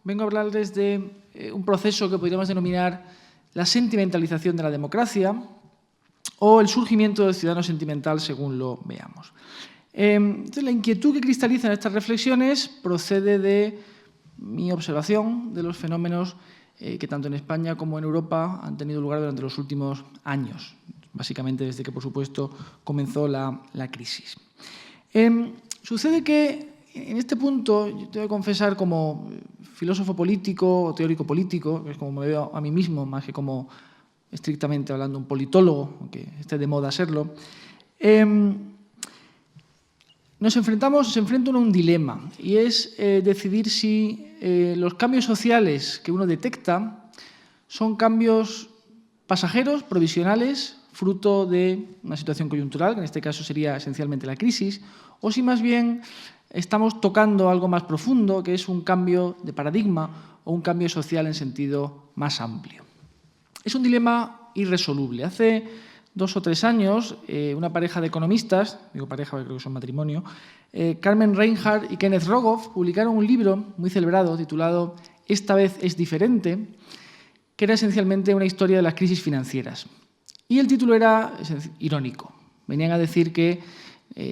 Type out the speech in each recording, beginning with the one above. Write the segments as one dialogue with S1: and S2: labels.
S1: vengo a hablarles de un proceso que podríamos denominar la sentimentalización de la democracia o el surgimiento del ciudadano sentimental, según lo veamos. Entonces, la inquietud que cristaliza en estas reflexiones procede de mi observación de los fenómenos que tanto en España como en Europa han tenido lugar durante los últimos años, básicamente desde que, por supuesto, comenzó la crisis. Sucede que en este punto, yo tengo que confesar, como filósofo político o teórico político, que es como me veo a mí mismo, más que como estrictamente hablando un politólogo, aunque esté de moda serlo, se enfrenta uno a un dilema, y es decidir si los cambios sociales que uno detecta son cambios pasajeros, provisionales, fruto de una situación coyuntural, que en este caso sería esencialmente la crisis, o si más bien estamos tocando algo más profundo, que es un cambio de paradigma o un cambio social en sentido más amplio. Es un dilema irresoluble. Hace 2 o 3 años, una pareja de economistas, digo pareja porque creo que son matrimonio, Carmen Reinhart y Kenneth Rogoff, publicaron un libro muy celebrado titulado «Esta vez es diferente», que era esencialmente una historia de las crisis financieras. Y el título era irónico. Venían a decir que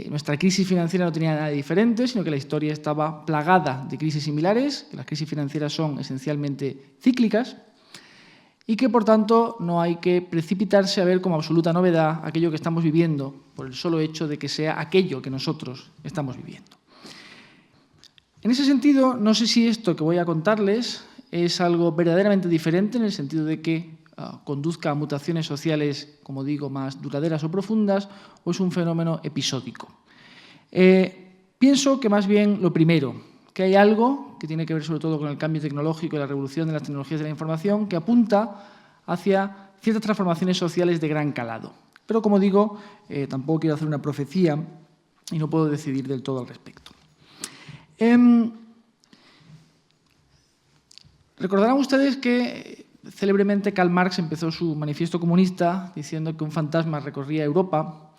S1: nuestra crisis financiera no tenía nada de diferente, sino que la historia estaba plagada de crisis similares, que las crisis financieras son esencialmente cíclicas y que, por tanto, no hay que precipitarse a ver como absoluta novedad aquello que estamos viviendo por el solo hecho de que sea aquello que nosotros estamos viviendo. En ese sentido, no sé si esto que voy a contarles es algo verdaderamente diferente en el sentido de que conduzca a mutaciones sociales, como digo, más duraderas o profundas, o es un fenómeno episódico. Pienso que más bien lo primero, que hay algo que tiene que ver sobre todo con el cambio tecnológico y la revolución de las tecnologías de la información que apunta hacia ciertas transformaciones sociales de gran calado. Pero, como digo, tampoco quiero hacer una profecía y no puedo decidir del todo al respecto. Recordarán ustedes que célebremente Karl Marx empezó su manifiesto comunista diciendo que un fantasma recorría Europa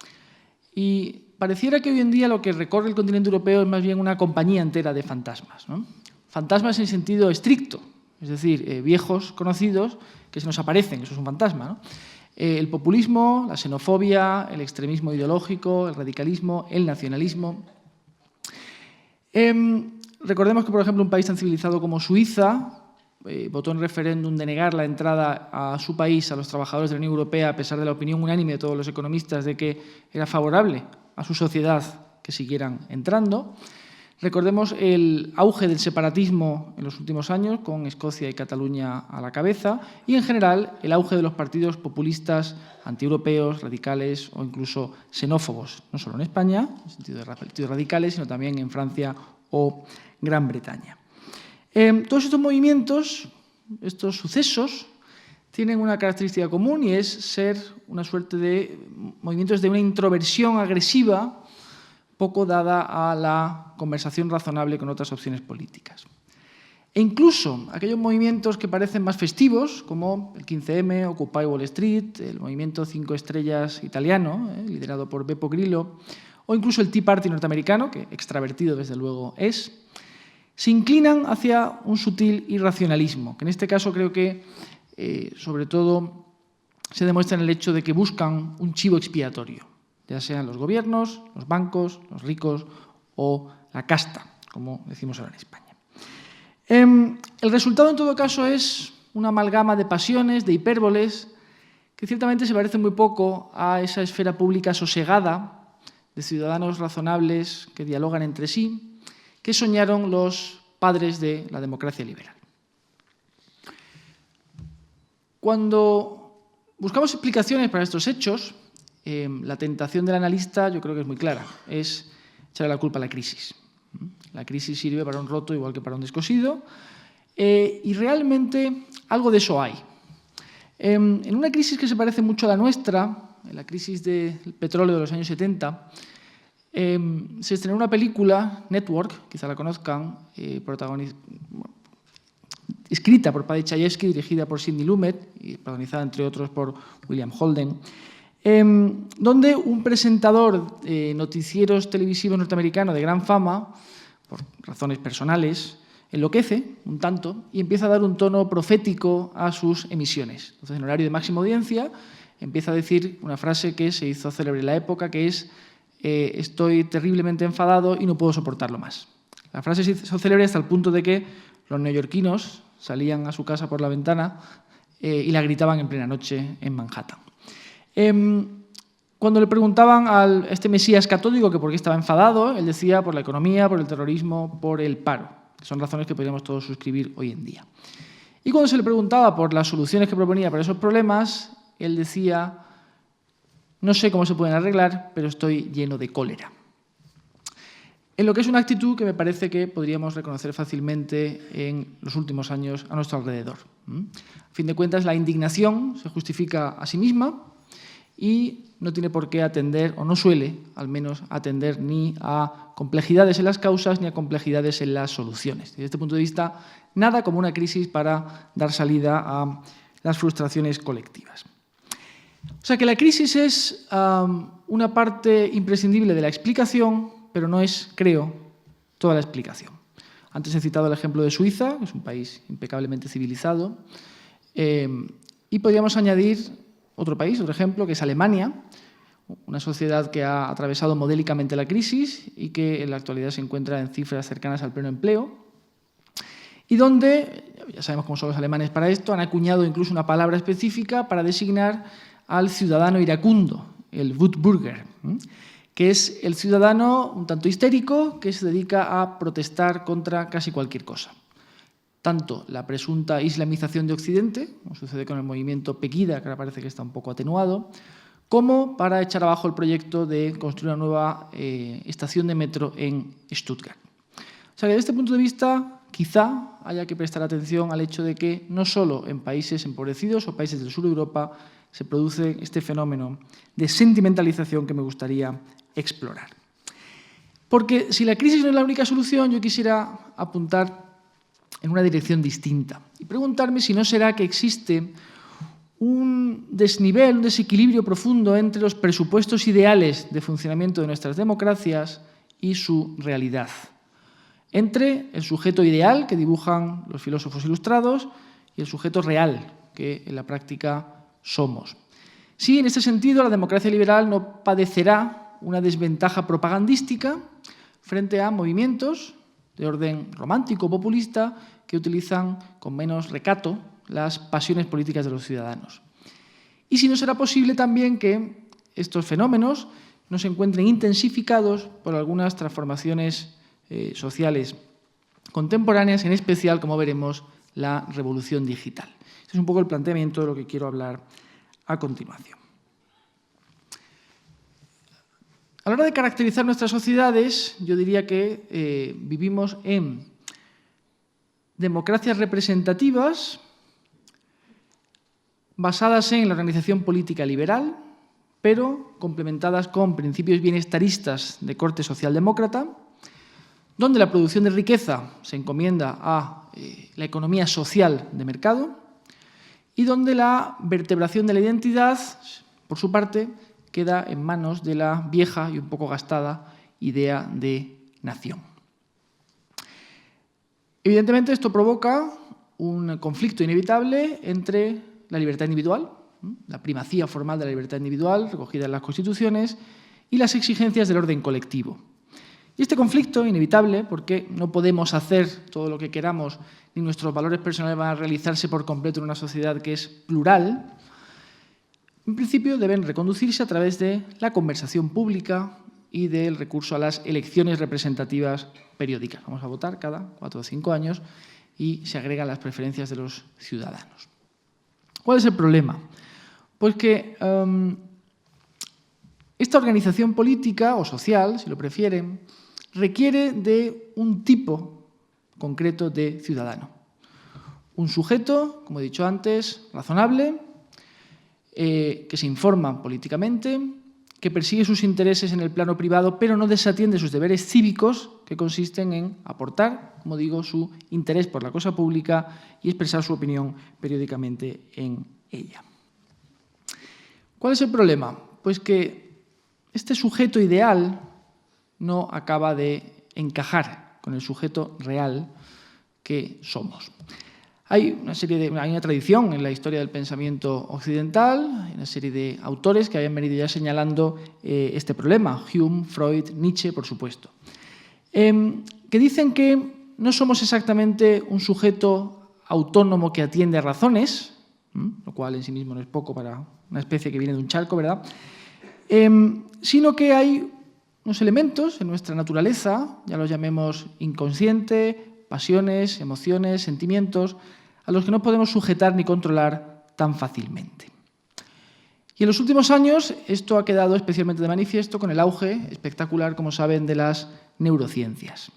S1: y pareciera que hoy en día lo que recorre el continente europeo es más bien una compañía entera de fantasmas, ¿no? Fantasmas en sentido estricto, es decir, viejos conocidos que se nos aparecen, eso es un fantasma, ¿no? El populismo, la xenofobia, el extremismo ideológico, el radicalismo, el nacionalismo. Recordemos que, por ejemplo, un país tan civilizado como Suiza votó en referéndum de negar la entrada a su país a los trabajadores de la Unión Europea a pesar de la opinión unánime de todos los economistas de que era favorable a su sociedad que siguieran entrando. Recordemos el auge del separatismo en los últimos años, con Escocia y Cataluña a la cabeza, y en general el auge de los partidos populistas, antieuropeos, radicales o incluso xenófobos, no solo en España, en el sentido de partidos radicales, sino también en Francia o Gran Bretaña. Todos estos movimientos, estos sucesos, tienen una característica común y es ser una suerte de movimientos de una introversión agresiva poco dada a la conversación razonable con otras opciones políticas. E incluso aquellos movimientos que parecen más festivos, como el 15M, Occupy Wall Street, el movimiento 5 estrellas italiano, liderado por Beppe Grillo, o incluso el Tea Party norteamericano, que extravertido desde luego es, se inclinan hacia un sutil irracionalismo, que en este caso creo que sobre todo se demuestra en el hecho de que buscan un chivo expiatorio, ya sean los gobiernos, los bancos, los ricos o la casta, como decimos ahora en España. El resultado, en todo caso, es una amalgama de pasiones, de hipérboles, que ciertamente se parece muy poco a esa esfera pública sosegada de ciudadanos razonables que dialogan entre sí, que soñaron los padres de la democracia liberal. Cuando buscamos explicaciones para estos hechos, la tentación del analista yo creo que es muy clara, es echarle la culpa a la crisis. La crisis sirve para un roto igual que para un descosido, y realmente algo de eso hay. En una crisis que se parece mucho a la nuestra, en la crisis del petróleo de los años 70, se estrenó una película, Network, quizá la conozcan, escrita por Paddy Chayefsky, dirigida por Sidney Lumet y protagonizada, entre otros, por William Holden, donde un presentador de noticieros televisivos norteamericano de gran fama, por razones personales, enloquece un tanto y empieza a dar un tono profético a sus emisiones. Entonces, en horario de máxima audiencia, empieza a decir una frase que se hizo célebre en la época, que es «estoy terriblemente enfadado y no puedo soportarlo más». La frase se hizo célebre hasta el punto de que los neoyorquinos salían a su casa por la ventana y la gritaban en plena noche en Manhattan. Cuando le preguntaban a este mesías católico que por qué estaba enfadado, él decía por la economía, por el terrorismo, por el paro. Son razones que podríamos todos suscribir hoy en día. Y cuando se le preguntaba por las soluciones que proponía para esos problemas, él decía, no sé cómo se pueden arreglar, pero estoy lleno de cólera. En lo que es una actitud que me parece que podríamos reconocer fácilmente en los últimos años a nuestro alrededor. A fin de cuentas, la indignación se justifica a sí misma y no tiene por qué atender, o no suele, al menos, atender ni a complejidades en las causas ni a complejidades en las soluciones. Desde este punto de vista, nada como una crisis para dar salida a las frustraciones colectivas. O sea que la crisis es una parte imprescindible de la explicación, pero no es, creo, toda la explicación. Antes he citado el ejemplo de Suiza, que es un país impecablemente civilizado, y podríamos añadir otro país, otro ejemplo, que es Alemania, una sociedad que ha atravesado modélicamente la crisis y que en la actualidad se encuentra en cifras cercanas al pleno empleo, y donde, ya sabemos cómo son los alemanes para esto, han acuñado incluso una palabra específica para designar al ciudadano iracundo, el Wutbürger, que es el ciudadano un tanto histérico que se dedica a protestar contra casi cualquier cosa. Tanto la presunta islamización de Occidente, como sucede con el movimiento Pegida, que ahora parece que está un poco atenuado, como para echar abajo el proyecto de construir una nueva estación de metro en Stuttgart. O sea que desde este punto de vista, quizá haya que prestar atención al hecho de que no solo en países empobrecidos o países del sur de Europa se produce este fenómeno de sentimentalización que me gustaría explorar. Porque si la crisis no es la única solución, yo quisiera apuntar en una dirección distinta y preguntarme si no será que existe un desnivel, un desequilibrio profundo entre los presupuestos ideales de funcionamiento de nuestras democracias y su realidad. Entre el sujeto ideal que dibujan los filósofos ilustrados y el sujeto real que en la práctica somos. Sí, en este sentido, la democracia liberal no padecerá una desventaja propagandística frente a movimientos de orden romántico o populista que utilizan con menos recato las pasiones políticas de los ciudadanos. Y si no será posible también que estos fenómenos no se encuentren intensificados por algunas transformaciones sociales contemporáneas, en especial, como veremos, la revolución digital. Este es un poco el planteamiento de lo que quiero hablar a continuación. A la hora de caracterizar nuestras sociedades, yo diría que vivimos en democracias representativas basadas en la organización política liberal, pero complementadas con principios bienestaristas de corte socialdemócrata, donde la producción de riqueza se encomienda a la economía social de mercado y donde la vertebración de la identidad, por su parte, queda en manos de la vieja y un poco gastada idea de nación. Evidentemente, esto provoca un conflicto inevitable entre la libertad individual, la primacía formal de la libertad individual recogida en las constituciones, y las exigencias del orden colectivo. Y este conflicto, inevitable, porque no podemos hacer todo lo que queramos, ni nuestros valores personales van a realizarse por completo en una sociedad que es plural, en principio deben reconducirse a través de la conversación pública y del recurso a las elecciones representativas periódicas. Vamos a votar cada 4 o 5 años y se agregan las preferencias de los ciudadanos. ¿Cuál es el problema? Pues que esta organización política o social, si lo prefieren, requiere de un tipo concreto de ciudadano. Un sujeto, como he dicho antes, razonable, que se informa políticamente, que persigue sus intereses en el plano privado, pero no desatiende sus deberes cívicos, que consisten en aportar, como digo, su interés por la cosa pública y expresar su opinión periódicamente en ella. ¿Cuál es el problema? Pues que este sujeto ideal no acaba de encajar con el sujeto real que somos. Hay una tradición en la historia del pensamiento occidental, hay una serie de autores que habían venido ya señalando este problema, Hume, Freud, Nietzsche, por supuesto, que dicen que no somos exactamente un sujeto autónomo que atiende a razones, lo cual en sí mismo no es poco para una especie que viene de un charco, ¿verdad?, sino que hay unos elementos en nuestra naturaleza, ya los llamemos inconsciente, pasiones, emociones, sentimientos, a los que no podemos sujetar ni controlar tan fácilmente. Y en los últimos años esto ha quedado especialmente de manifiesto con el auge espectacular, como saben, de las neurociencias,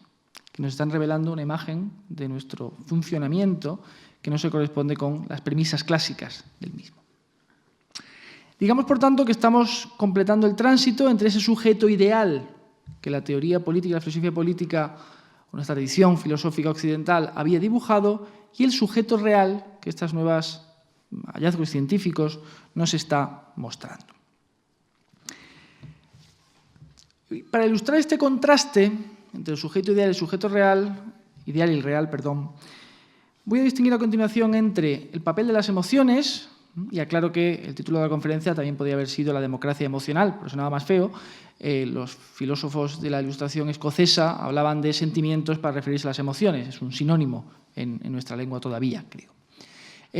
S1: que nos están revelando una imagen de nuestro funcionamiento que no se corresponde con las premisas clásicas del mismo. Digamos, por tanto, que estamos completando el tránsito entre ese sujeto ideal que la teoría política, la filosofía política, una tradición filosófica occidental había dibujado, y el sujeto real que estos nuevos hallazgos científicos nos está mostrando. Para ilustrar este contraste entre el sujeto ideal y el sujeto real, ideal y el real, voy a distinguir a continuación entre el papel de las emociones, y aclaro que el título de la conferencia también podría haber sido La democracia emocional, pero sonaba más feo. Los filósofos de la Ilustración escocesa hablaban de sentimientos para referirse a las emociones, es un sinónimo en nuestra lengua todavía, creo.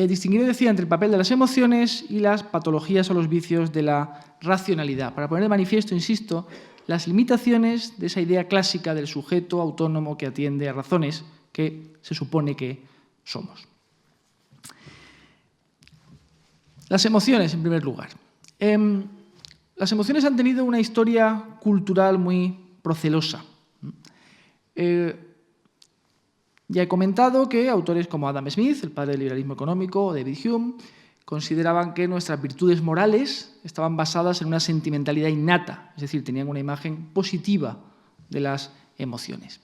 S1: Distinguir, decía, entre el papel de las emociones y las patologías o los vicios de la racionalidad, para poner de manifiesto, insisto, las limitaciones de esa idea clásica del sujeto autónomo que atiende a razones que se supone que somos. Las emociones, en primer lugar. Las emociones han tenido una historia cultural muy procelosa. Ya he comentado que autores como Adam Smith, el padre del liberalismo económico, o David Hume, consideraban que nuestras virtudes morales estaban basadas en una sentimentalidad innata, es decir, tenían una imagen positiva de las emociones.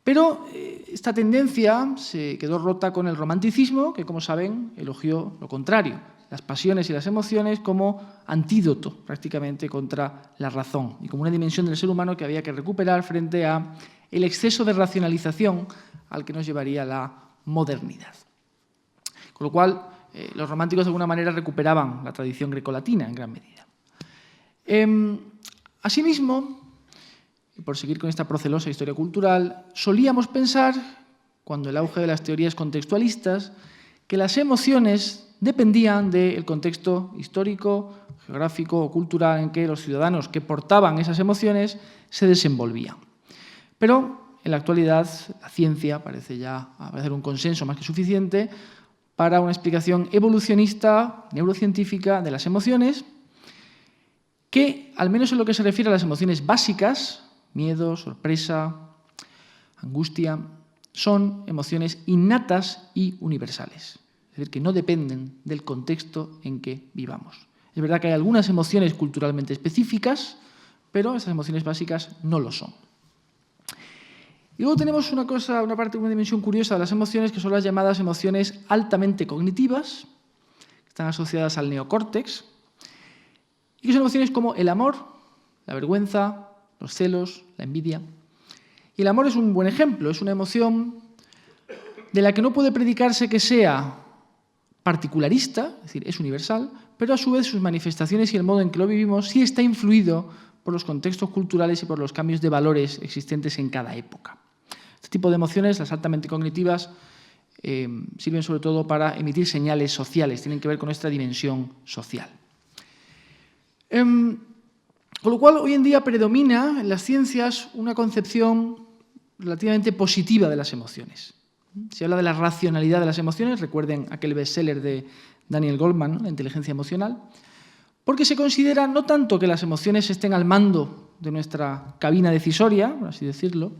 S1: Pero esta tendencia se quedó rota con el romanticismo, que, como saben, elogió lo contrario, las pasiones y las emociones como antídoto prácticamente contra la razón y como una dimensión del ser humano que había que recuperar frente a el exceso de racionalización al que nos llevaría la modernidad. Con lo cual, los románticos de alguna manera recuperaban la tradición grecolatina en gran medida. Asimismo, y por seguir con esta procelosa historia cultural, solíamos pensar, cuando el auge de las teorías contextualistas, que las emociones dependían del contexto histórico, geográfico o cultural en que los ciudadanos que portaban esas emociones se desenvolvían. Pero en la actualidad la ciencia parece ya haber un consenso más que suficiente para una explicación evolucionista, neurocientífica de las emociones, que, al menos en lo que se refiere a las emociones básicas, miedo, sorpresa, angustia, son emociones innatas y universales. Es decir, que no dependen del contexto en que vivamos. Es verdad que hay algunas emociones culturalmente específicas, pero esas emociones básicas no lo son. Y luego tenemos una dimensión curiosa de las emociones, que son las llamadas emociones altamente cognitivas, que están asociadas al neocórtex, y que son emociones como el amor, la vergüenza, los celos, la envidia. Y el amor es un buen ejemplo, es una emoción de la que no puede predicarse que sea particularista, es decir, es universal, pero a su vez sus manifestaciones y el modo en que lo vivimos sí está influido por los contextos culturales y por los cambios de valores existentes en cada época. Este tipo de emociones, las altamente cognitivas, sirven sobre todo para emitir señales sociales, tienen que ver con nuestra dimensión social. Con lo cual, hoy en día predomina en las ciencias una concepción relativamente positiva de las emociones. Se habla de la racionalidad de las emociones, recuerden aquel bestseller de Daniel Goleman, ¿no?, La inteligencia emocional, porque se considera no tanto que las emociones estén al mando de nuestra cabina decisoria, por así decirlo,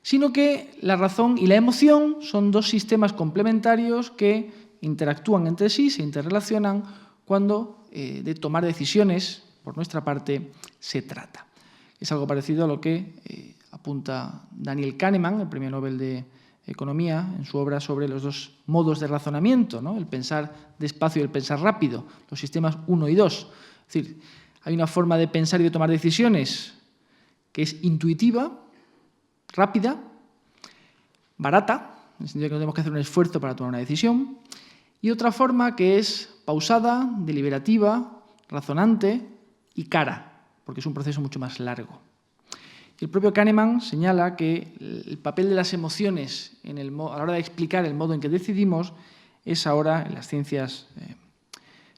S1: sino que la razón y la emoción son dos sistemas complementarios que interactúan entre sí, se interrelacionan cuando de tomar decisiones por nuestra parte se trata. Es algo parecido a lo que apunta Daniel Kahneman, el premio Nobel de Economía, en su obra sobre los dos modos de razonamiento, ¿no?, el pensar despacio y el pensar rápido, los sistemas 1 y 2. Es decir, hay una forma de pensar y de tomar decisiones que es intuitiva, rápida, barata, en el sentido de que no tenemos que hacer un esfuerzo para tomar una decisión, y otra forma que es pausada, deliberativa, razonante y cara, porque es un proceso mucho más largo. Y el propio Kahneman señala que el papel de las emociones a la hora de explicar el modo en que decidimos es ahora, en las ciencias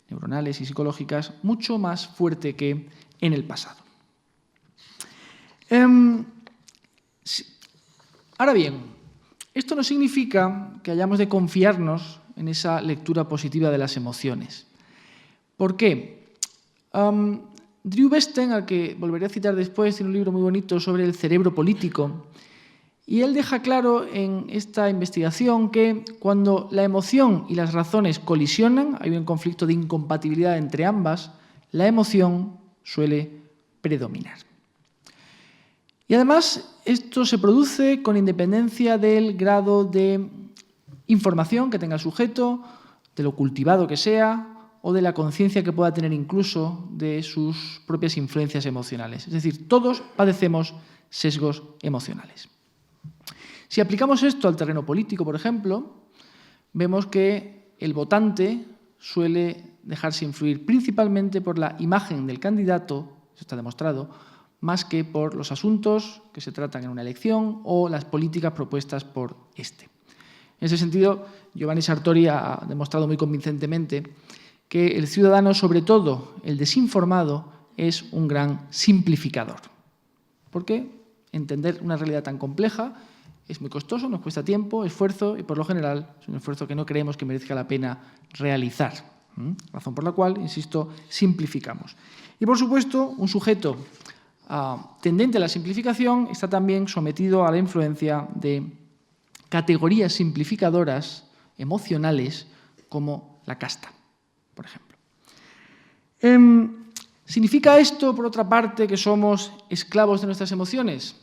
S1: neuronales y psicológicas, mucho más fuerte que en el pasado. Ahora bien, esto no significa que hayamos de confiarnos en esa lectura positiva de las emociones. ¿Por qué? Drew Westen, al que volveré a citar después, tiene un libro muy bonito sobre el cerebro político, y él deja claro en esta investigación que cuando la emoción y las razones colisionan, hay un conflicto de incompatibilidad entre ambas, la emoción suele predominar. Y además, esto se produce con independencia del grado de información que tenga el sujeto, de lo cultivado que sea, o de la conciencia que pueda tener incluso de sus propias influencias emocionales. Es decir, todos padecemos sesgos emocionales. Si aplicamos esto al terreno político, por ejemplo, vemos que el votante suele dejarse influir principalmente por la imagen del candidato, eso está demostrado, más que por los asuntos que se tratan en una elección o las políticas propuestas por este. En ese sentido, Giovanni Sartori ha demostrado muy convincentemente que el ciudadano, sobre todo el desinformado, es un gran simplificador. Porque entender una realidad tan compleja es muy costoso, nos cuesta tiempo, esfuerzo, y por lo general es un esfuerzo que no creemos que merezca la pena realizar. Razón por la cual, insisto, simplificamos. Y por supuesto, un sujeto tendente a la simplificación está también sometido a la influencia de categorías simplificadoras emocionales como la casta, por ejemplo. ¿Significa esto, por otra parte, que somos esclavos de nuestras emociones?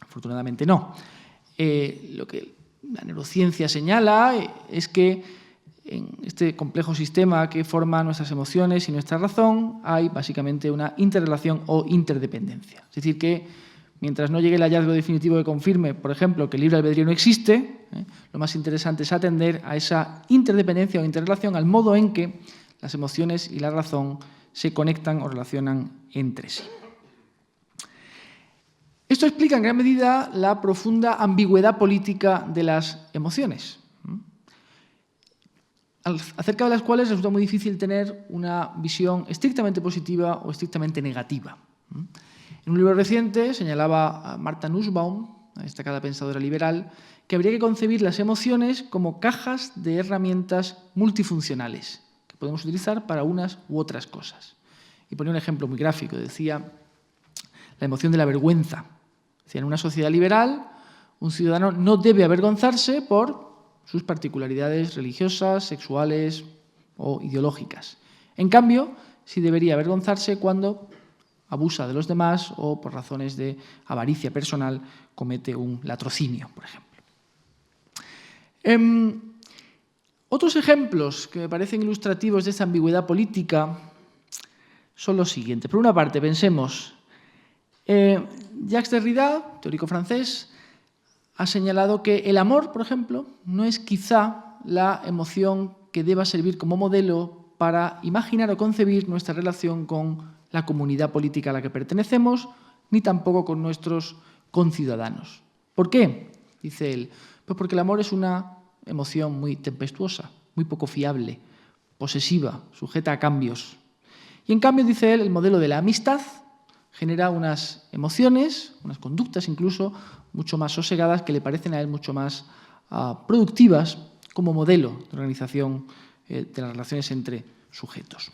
S1: Afortunadamente no. Lo que la neurociencia señala es que en este complejo sistema que forma nuestras emociones y nuestra razón hay básicamente una interrelación o interdependencia. Es decir, que mientras no llegue el hallazgo definitivo que confirme, por ejemplo, que el libre albedrío no existe, lo más interesante es atender a esa interdependencia o interrelación, al modo en que las emociones y la razón se conectan o relacionan entre sí. Esto explica en gran medida la profunda ambigüedad política de las emociones, acerca de las cuales resulta muy difícil tener una visión estrictamente positiva o estrictamente negativa. En un libro reciente señalaba Martha Nussbaum, una destacada pensadora liberal, que habría que concebir las emociones como cajas de herramientas multifuncionales que podemos utilizar para unas u otras cosas. Y ponía un ejemplo muy gráfico, decía la emoción de la vergüenza. Decía, en una sociedad liberal, un ciudadano no debe avergonzarse por sus particularidades religiosas, sexuales o ideológicas. En cambio, sí debería avergonzarse cuando abusa de los demás o por razones de avaricia personal comete un latrocinio, por ejemplo. Otros ejemplos que me parecen ilustrativos de esta ambigüedad política son los siguientes. Por una parte, pensemos, Jacques Derrida, teórico francés, ha señalado que el amor, por ejemplo, no es quizá la emoción que deba servir como modelo para imaginar o concebir nuestra relación con la comunidad política a la que pertenecemos, ni tampoco con nuestros conciudadanos. ¿Por qué? Dice él. Pues porque el amor es una emoción muy tempestuosa, muy poco fiable, posesiva, sujeta a cambios. Y en cambio, dice él, el modelo de la amistad genera unas emociones, unas conductas incluso, mucho más sosegadas, que le parecen a él mucho más productivas como modelo de organización de las relaciones entre sujetos.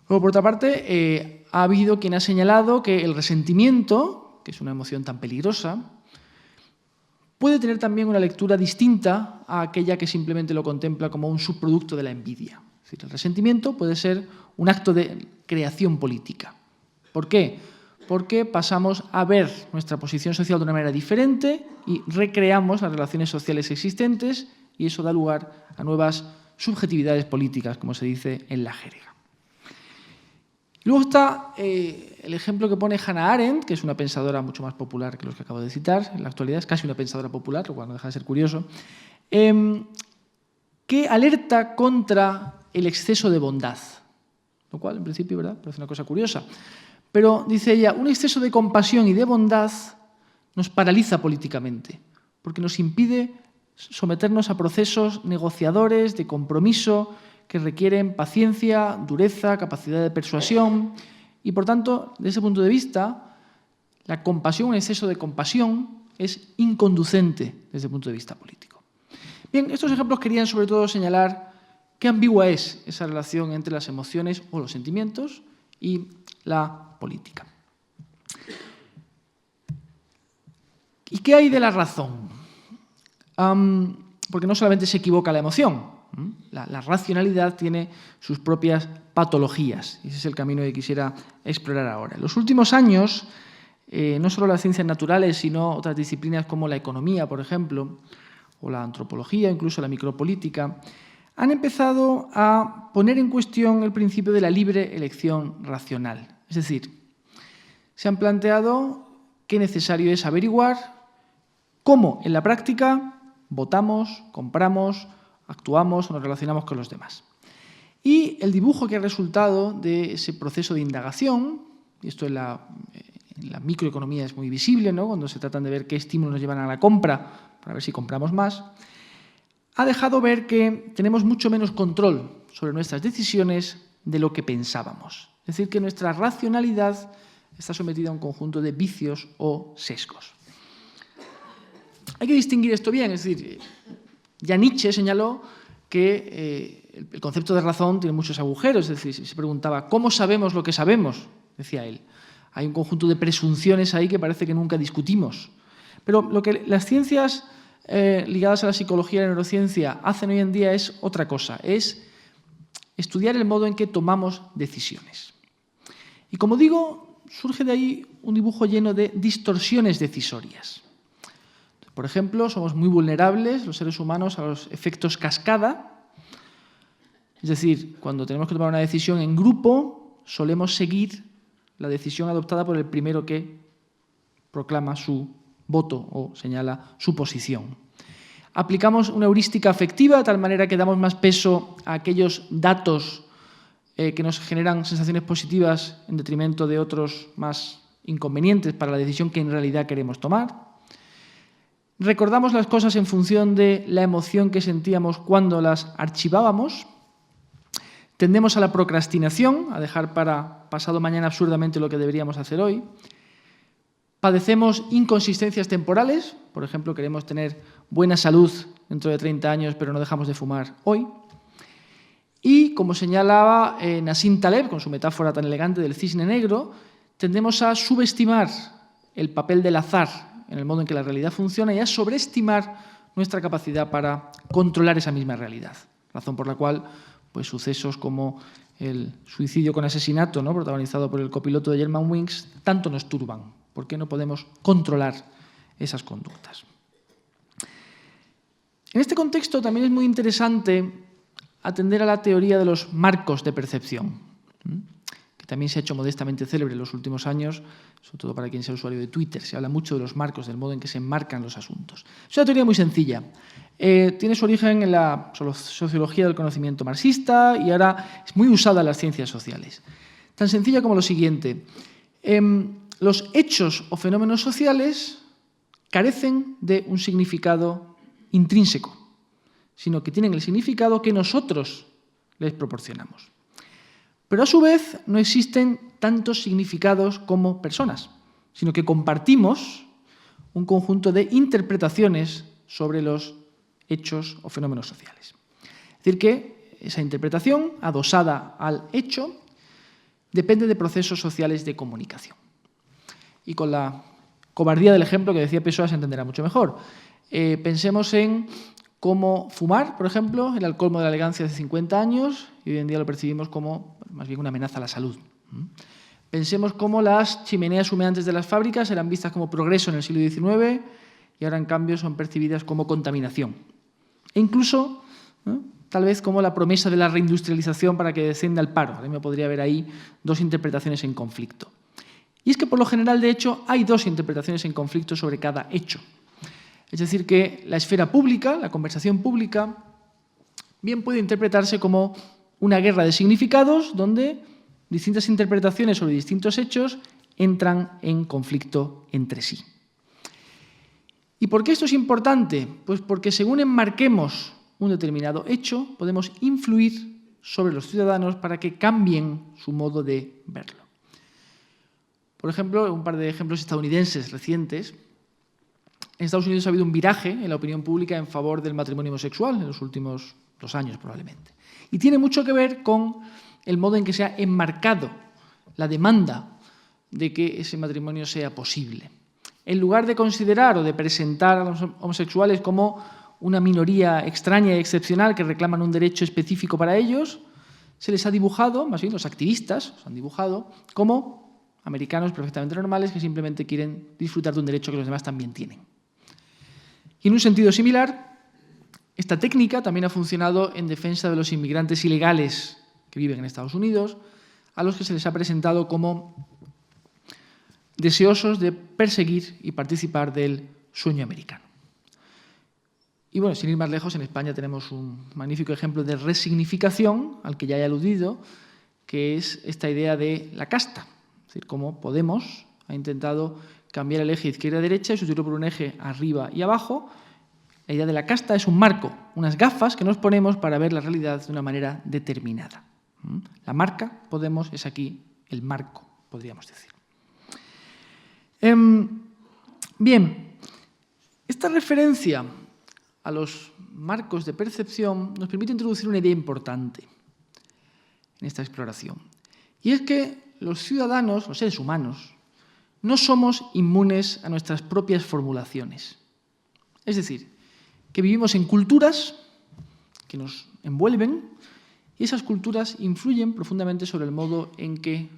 S1: Luego, por otra parte, ha habido quien ha señalado que el resentimiento, que es una emoción tan peligrosa, puede tener también una lectura distinta a aquella que simplemente lo contempla como un subproducto de la envidia. Es decir, el resentimiento puede ser un acto de creación política. ¿Por qué? Porque pasamos a ver nuestra posición social de una manera diferente y recreamos las relaciones sociales existentes y eso da lugar a nuevas subjetividades políticas, como se dice en la jerga. Luego está el ejemplo que pone Hannah Arendt, que es una pensadora mucho más popular que los que acabo de citar. En la actualidad es casi una pensadora popular, lo cual no deja de ser curioso, que alerta contra el exceso de bondad, lo cual, en principio, ¿verdad?, parece una cosa curiosa. Pero, dice ella, un exceso de compasión y de bondad nos paraliza políticamente, porque nos impide someternos a procesos negociadores de compromiso que requieren paciencia, dureza, capacidad de persuasión y, por tanto, desde ese punto de vista, la compasión, un exceso de compasión, es inconducente desde el punto de vista político. Bien, estos ejemplos querían sobre todo señalar qué ambigua es esa relación entre las emociones o los sentimientos y la política. ¿Y qué hay de la razón? Porque no solamente se equivoca la emoción, la racionalidad tiene sus propias patologías. Y ese es el camino que quisiera explorar ahora. En los últimos años, no solo las ciencias naturales, sino otras disciplinas como la economía, por ejemplo, o la antropología, incluso la micropolítica, han empezado a poner en cuestión el principio de la libre elección racional. Es decir, se han planteado qué necesario es averiguar cómo en la práctica votamos, compramos, actuamos o nos relacionamos con los demás. Y el dibujo que ha resultado de ese proceso de indagación, y esto en la microeconomía es muy visible, ¿no?, cuando se tratan de ver qué estímulos nos llevan a la compra, para ver si compramos más, ha dejado ver que tenemos mucho menos control sobre nuestras decisiones de lo que pensábamos. Es decir, que nuestra racionalidad está sometida a un conjunto de vicios o sesgos. Hay que distinguir esto bien, es decir, ya Nietzsche señaló que el concepto de razón tiene muchos agujeros, es decir, se preguntaba, ¿cómo sabemos lo que sabemos?, decía él. Hay un conjunto de presunciones ahí que parece que nunca discutimos. Pero lo que las ciencias ligadas a la psicología y la neurociencia hacen hoy en día es otra cosa, es estudiar el modo en que tomamos decisiones. Y como digo, surge de ahí un dibujo lleno de distorsiones decisorias. Por ejemplo, somos muy vulnerables, los seres humanos, a los efectos cascada. Es decir, cuando tenemos que tomar una decisión en grupo, solemos seguir la decisión adoptada por el primero que proclama su voto o señala su posición. Aplicamos una heurística afectiva de tal manera que damos más peso a aquellos datos que nos generan sensaciones positivas en detrimento de otros más inconvenientes para la decisión que en realidad queremos tomar. Recordamos las cosas en función de la emoción que sentíamos cuando las archivábamos. Tendemos a la procrastinación, a dejar para pasado mañana absurdamente lo que deberíamos hacer hoy. Padecemos inconsistencias temporales, por ejemplo, queremos tener buena salud dentro de 30 años, pero no dejamos de fumar hoy. Y, como señalaba Nassim Taleb, con su metáfora tan elegante del cisne negro, tendemos a subestimar el papel del azar en el modo en que la realidad funciona y a sobreestimar nuestra capacidad para controlar esa misma realidad. Razón por la cual pues, sucesos como el suicidio con asesinato, ¿no?, protagonizado por el copiloto de Germanwings, tanto nos turban. ¿Por qué no podemos controlar esas conductas? En este contexto también es muy interesante atender a la teoría de los marcos de percepción, que también se ha hecho modestamente célebre en los últimos años, sobre todo para quien sea usuario de Twitter. Se habla mucho de los marcos, del modo en que se enmarcan los asuntos. Es una teoría muy sencilla. Tiene su origen en la sociología del conocimiento marxista y ahora es muy usada en las ciencias sociales. Tan sencilla como lo siguiente. Los hechos o fenómenos sociales carecen de un significado intrínseco, sino que tienen el significado que nosotros les proporcionamos. Pero a su vez no existen tantos significados como personas, sino que compartimos un conjunto de interpretaciones sobre los hechos o fenómenos sociales. Es decir, que esa interpretación, adosada al hecho, depende de procesos sociales de comunicación. Y con la cobardía del ejemplo que decía Pessoa se entenderá mucho mejor. Pensemos en cómo fumar, por ejemplo, era el colmo de la elegancia hace 50 años y hoy en día lo percibimos como más bien una amenaza a la salud. Pensemos cómo las chimeneas humeantes de las fábricas eran vistas como progreso en el siglo XIX y ahora, en cambio, son percibidas como contaminación. E incluso tal vez como la promesa de la reindustrialización para que descienda el paro. Ahora mismo podría haber ahí dos interpretaciones en conflicto. Y es que, por lo general, de hecho, hay dos interpretaciones en conflicto sobre cada hecho. Es decir, que la esfera pública, la conversación pública, bien puede interpretarse como una guerra de significados donde distintas interpretaciones sobre distintos hechos entran en conflicto entre sí. ¿Y por qué esto es importante? Pues porque según enmarquemos un determinado hecho, podemos influir sobre los ciudadanos para que cambien su modo de verlo. Por ejemplo, un par de ejemplos estadounidenses recientes. En Estados Unidos ha habido un viraje en la opinión pública en favor del matrimonio homosexual en los últimos 2 años, probablemente. Y tiene mucho que ver con el modo en que se ha enmarcado la demanda de que ese matrimonio sea posible. En lugar de considerar o de presentar a los homosexuales como una minoría extraña y excepcional que reclaman un derecho específico para ellos, se les ha dibujado, más bien los activistas se han dibujado, como americanos perfectamente normales que simplemente quieren disfrutar de un derecho que los demás también tienen. Y en un sentido similar, esta técnica también ha funcionado en defensa de los inmigrantes ilegales que viven en Estados Unidos, a los que se les ha presentado como deseosos de perseguir y participar del sueño americano. Y bueno, sin ir más lejos, en España tenemos un magnífico ejemplo de resignificación, al que ya he aludido, que es esta idea de la casta. Es decir, cómo Podemos ha intentado cambiar el eje izquierda-derecha y sustituirlo por un eje arriba y abajo. La idea de la casta es un marco, unas gafas que nos ponemos para ver la realidad de una manera determinada. La marca, Podemos, es aquí el marco, podríamos decir. Bien, esta referencia a los marcos de percepción nos permite introducir una idea importante en esta exploración. Y es que los ciudadanos, los seres humanos, no somos inmunes a nuestras propias formulaciones. Es decir, que vivimos en culturas que nos envuelven y esas culturas influyen profundamente sobre el modo en que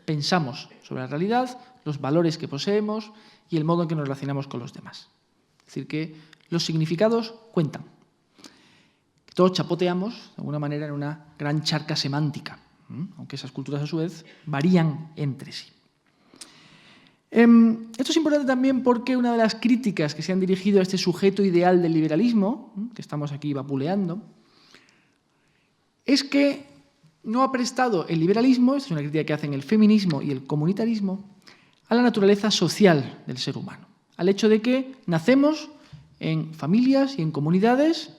S1: pensamos sobre la realidad, los valores que poseemos y el modo en que nos relacionamos con los demás. Es decir, que los significados cuentan. Que todos chapoteamos, de alguna manera, en una gran charca semántica, aunque esas culturas, a su vez, varían entre sí. Esto es importante también porque una de las críticas que se han dirigido a este sujeto ideal del liberalismo, que estamos aquí vapuleando, es que no ha prestado el liberalismo, esta es una crítica que hacen el feminismo y el comunitarismo, a la naturaleza social del ser humano, al hecho de que nacemos en familias y en comunidades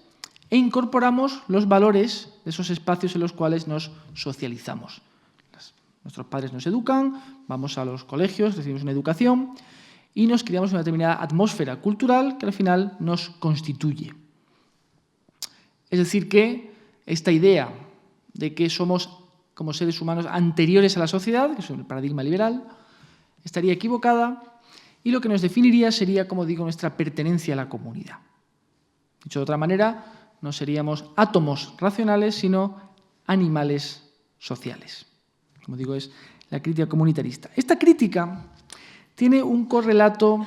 S1: e incorporamos los valores de esos espacios en los cuales nos socializamos. Nuestros padres nos educan, vamos a los colegios, recibimos una educación y nos criamos en una determinada atmósfera cultural que al final nos constituye. Es decir, que esta idea de que somos como seres humanos anteriores a la sociedad, que es el paradigma liberal, estaría equivocada y lo que nos definiría sería, como digo, nuestra pertenencia a la comunidad. Dicho de otra manera, no seríamos átomos racionales, sino animales sociales. Como digo, es la crítica comunitarista. Esta crítica tiene un correlato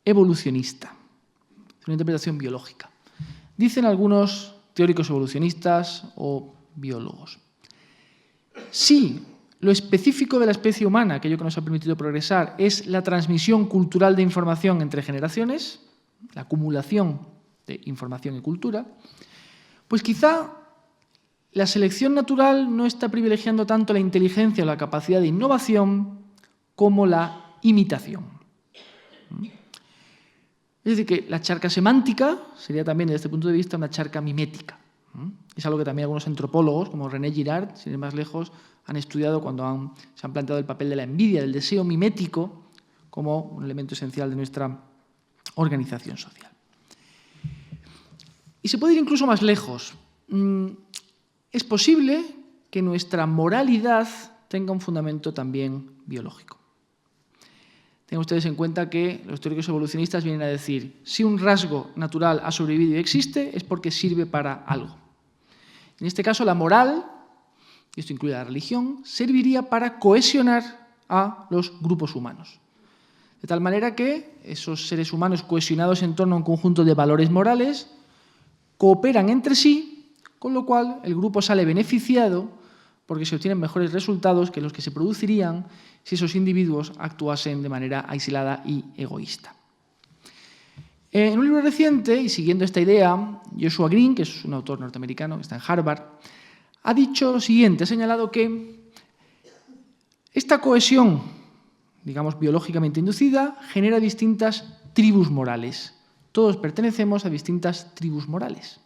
S1: evolucionista, es una interpretación biológica. Dicen algunos teóricos evolucionistas o biólogos. Si lo específico de la especie humana, aquello que nos ha permitido progresar, es la transmisión cultural de información entre generaciones, la acumulación de información y cultura, pues quizá la selección natural no está privilegiando tanto la inteligencia o la capacidad de innovación como la imitación. Es decir, que la charca semántica sería también, desde este punto de vista, una charca mimética. Es algo que también algunos antropólogos, como René Girard, sin ir más lejos, han estudiado cuando se han planteado el papel de la envidia, del deseo mimético, como un elemento esencial de nuestra organización social. Y se puede ir incluso más lejos. Es posible que nuestra moralidad tenga un fundamento también biológico. Tengan ustedes en cuenta que los teóricos evolucionistas vienen a decir si un rasgo natural ha sobrevivido y existe es porque sirve para algo. En este caso, la moral, y esto incluye la religión, serviría para cohesionar a los grupos humanos. De tal manera que esos seres humanos cohesionados en torno a un conjunto de valores morales cooperan entre sí con lo cual el grupo sale beneficiado porque se obtienen mejores resultados que los que se producirían si esos individuos actuasen de manera aislada y egoísta. En un libro reciente, y siguiendo esta idea, Joshua Greene, que es un autor norteamericano que está en Harvard, ha dicho lo siguiente, ha señalado que esta cohesión, digamos, biológicamente inducida, genera distintas tribus morales. Todos pertenecemos a distintas tribus morales.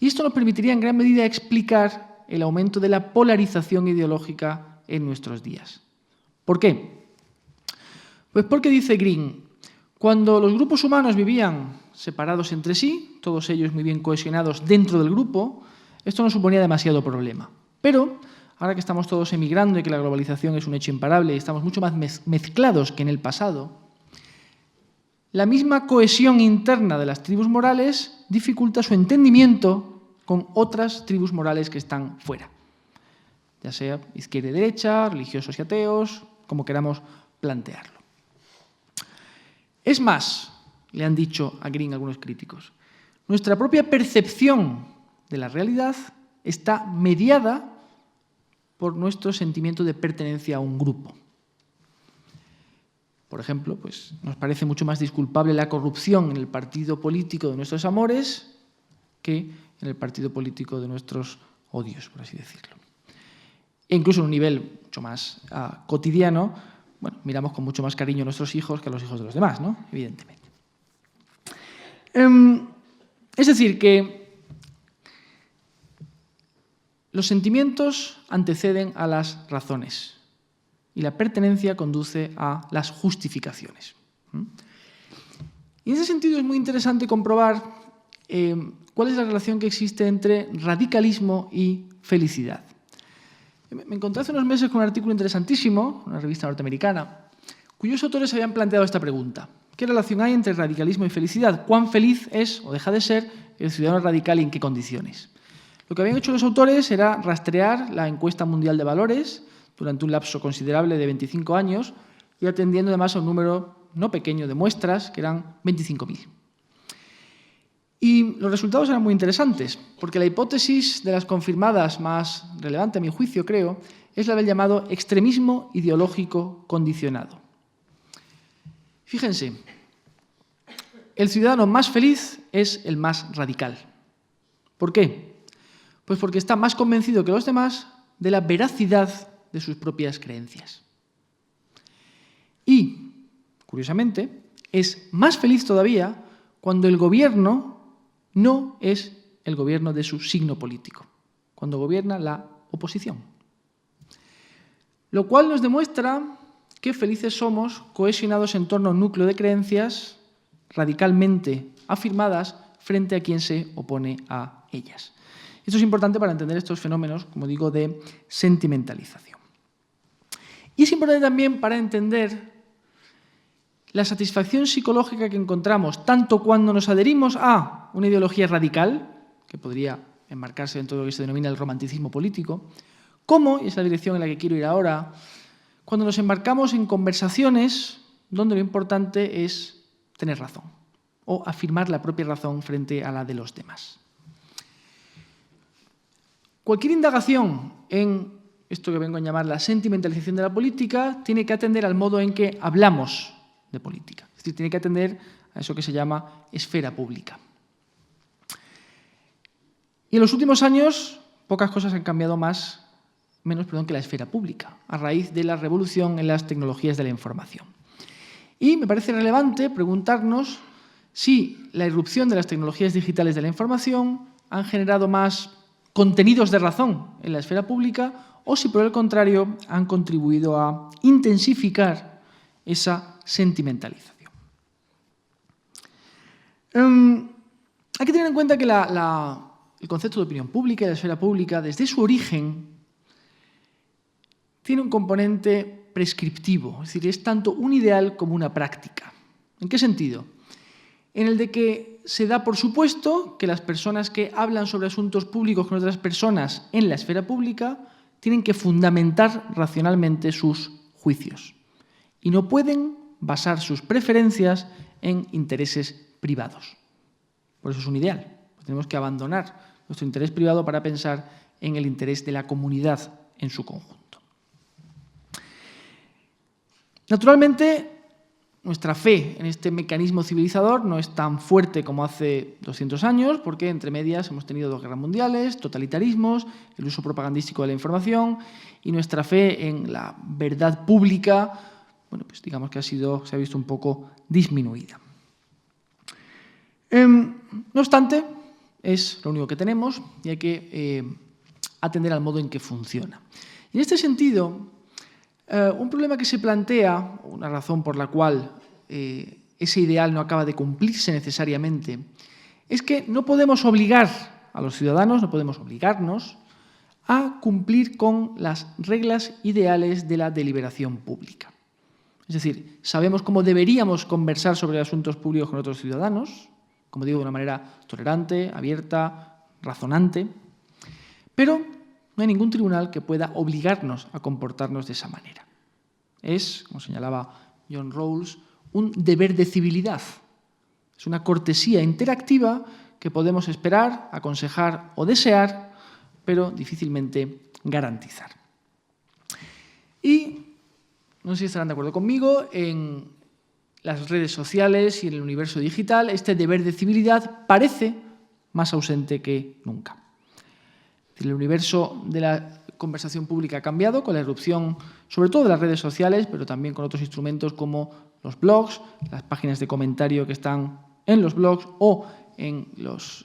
S1: Y esto nos permitiría en gran medida explicar el aumento de la polarización ideológica en nuestros días. ¿Por qué? Pues porque, dice Greene, cuando los grupos humanos vivían separados entre sí, todos ellos muy bien cohesionados dentro del grupo, esto no suponía demasiado problema. Pero ahora que estamos todos emigrando y que la globalización es un hecho imparable y estamos mucho más mezclados que en el pasado, la misma cohesión interna de las tribus morales dificulta su entendimiento con otras tribus morales que están fuera, ya sea izquierda y derecha, religiosos y ateos, como queramos plantearlo. Es más, le han dicho a Greene algunos críticos, nuestra propia percepción de la realidad está mediada por nuestro sentimiento de pertenencia a un grupo. Por ejemplo, pues, nos parece mucho más disculpable la corrupción en el partido político de nuestros amores que en el partido político de nuestros odios, por así decirlo. E incluso en un nivel mucho más cotidiano, bueno, miramos con mucho más cariño a nuestros hijos que a los hijos de los demás, ¿no? Evidentemente. Es decir, que los sentimientos anteceden a las razones y la pertenencia conduce a las justificaciones. Y en ese sentido es muy interesante comprobar cuál es la relación que existe entre radicalismo y felicidad. Me encontré hace unos meses con un artículo interesantísimo, una revista norteamericana, cuyos autores habían planteado esta pregunta. ¿Qué relación hay entre radicalismo y felicidad? ¿Cuán feliz es o deja de ser el ciudadano radical y en qué condiciones? Lo que habían hecho los autores era rastrear la encuesta mundial de valores durante un lapso considerable de 25 años y atendiendo además a un número no pequeño de muestras, que eran 25.000. Y los resultados eran muy interesantes, porque la hipótesis de las confirmadas más relevante, a mi juicio, creo, es la del llamado extremismo ideológico condicionado. Fíjense, el ciudadano más feliz es el más radical. ¿Por qué? Pues porque está más convencido que los demás de la veracidad de sus propias creencias. Y, curiosamente, es más feliz todavía cuando el gobierno no es el gobierno de su signo político, cuando gobierna la oposición. Lo cual nos demuestra que felices somos cohesionados en torno a un núcleo de creencias radicalmente afirmadas frente a quien se opone a ellas. Esto es importante para entender estos fenómenos, como digo, de sentimentalización. Y es importante también para entender la satisfacción psicológica que encontramos tanto cuando nos adherimos a una ideología radical, que podría enmarcarse dentro de lo que se denomina el romanticismo político, como, y es la dirección en la que quiero ir ahora, cuando nos embarcamos en conversaciones donde lo importante es tener razón o afirmar la propia razón frente a la de los demás. Cualquier indagación en esto que vengo a llamar la sentimentalización de la política tiene que atender al modo en que hablamos de política. Es decir, tiene que atender a eso que se llama esfera pública. Y en los últimos años, pocas cosas han cambiado menos que la esfera pública, a raíz de la revolución en las tecnologías de la información. Y me parece relevante preguntarnos si la irrupción de las tecnologías digitales de la información han generado más contenidos de razón en la esfera pública o si, por el contrario, han contribuido a intensificar esa sentimentalización. Hay que tener en cuenta que el concepto de opinión pública y la esfera pública, desde su origen, tiene un componente prescriptivo, es decir, es tanto un ideal como una práctica. ¿En qué sentido? En el de que se da por supuesto que las personas que hablan sobre asuntos públicos con otras personas en la esfera pública tienen que fundamentar racionalmente sus juicios y no pueden basar sus preferencias en intereses privados. Por eso es un ideal. Tenemos que abandonar nuestro interés privado para pensar en el interés de la comunidad en su conjunto. Naturalmente, nuestra fe en este mecanismo civilizador no es tan fuerte como hace 200 años, porque entre medias hemos tenido 2 guerras mundiales, totalitarismos, el uso propagandístico de la información, y nuestra fe en la verdad pública, bueno, pues digamos que se ha visto un poco disminuida. No obstante, es lo único que tenemos y hay que atender al modo en que funciona. Y en este sentido, un problema que se plantea, una razón por la cual ese ideal no acaba de cumplirse necesariamente, es que no podemos obligar a los ciudadanos, no podemos obligarnos a cumplir con las reglas ideales de la deliberación pública. Es decir, sabemos cómo deberíamos conversar sobre asuntos públicos con otros ciudadanos, como digo, de una manera tolerante, abierta, razonante, pero no hay ningún tribunal que pueda obligarnos a comportarnos de esa manera. Es, como señalaba John Rawls, un deber de civilidad. Es una cortesía interactiva que podemos esperar, aconsejar o desear, pero difícilmente garantizar. Y no sé si estarán de acuerdo conmigo, en las redes sociales y en el universo digital, este deber de civilidad parece más ausente que nunca. El universo de la conversación pública ha cambiado con la irrupción, sobre todo de las redes sociales, pero también con otros instrumentos como los blogs, las páginas de comentario que están en los blogs o en las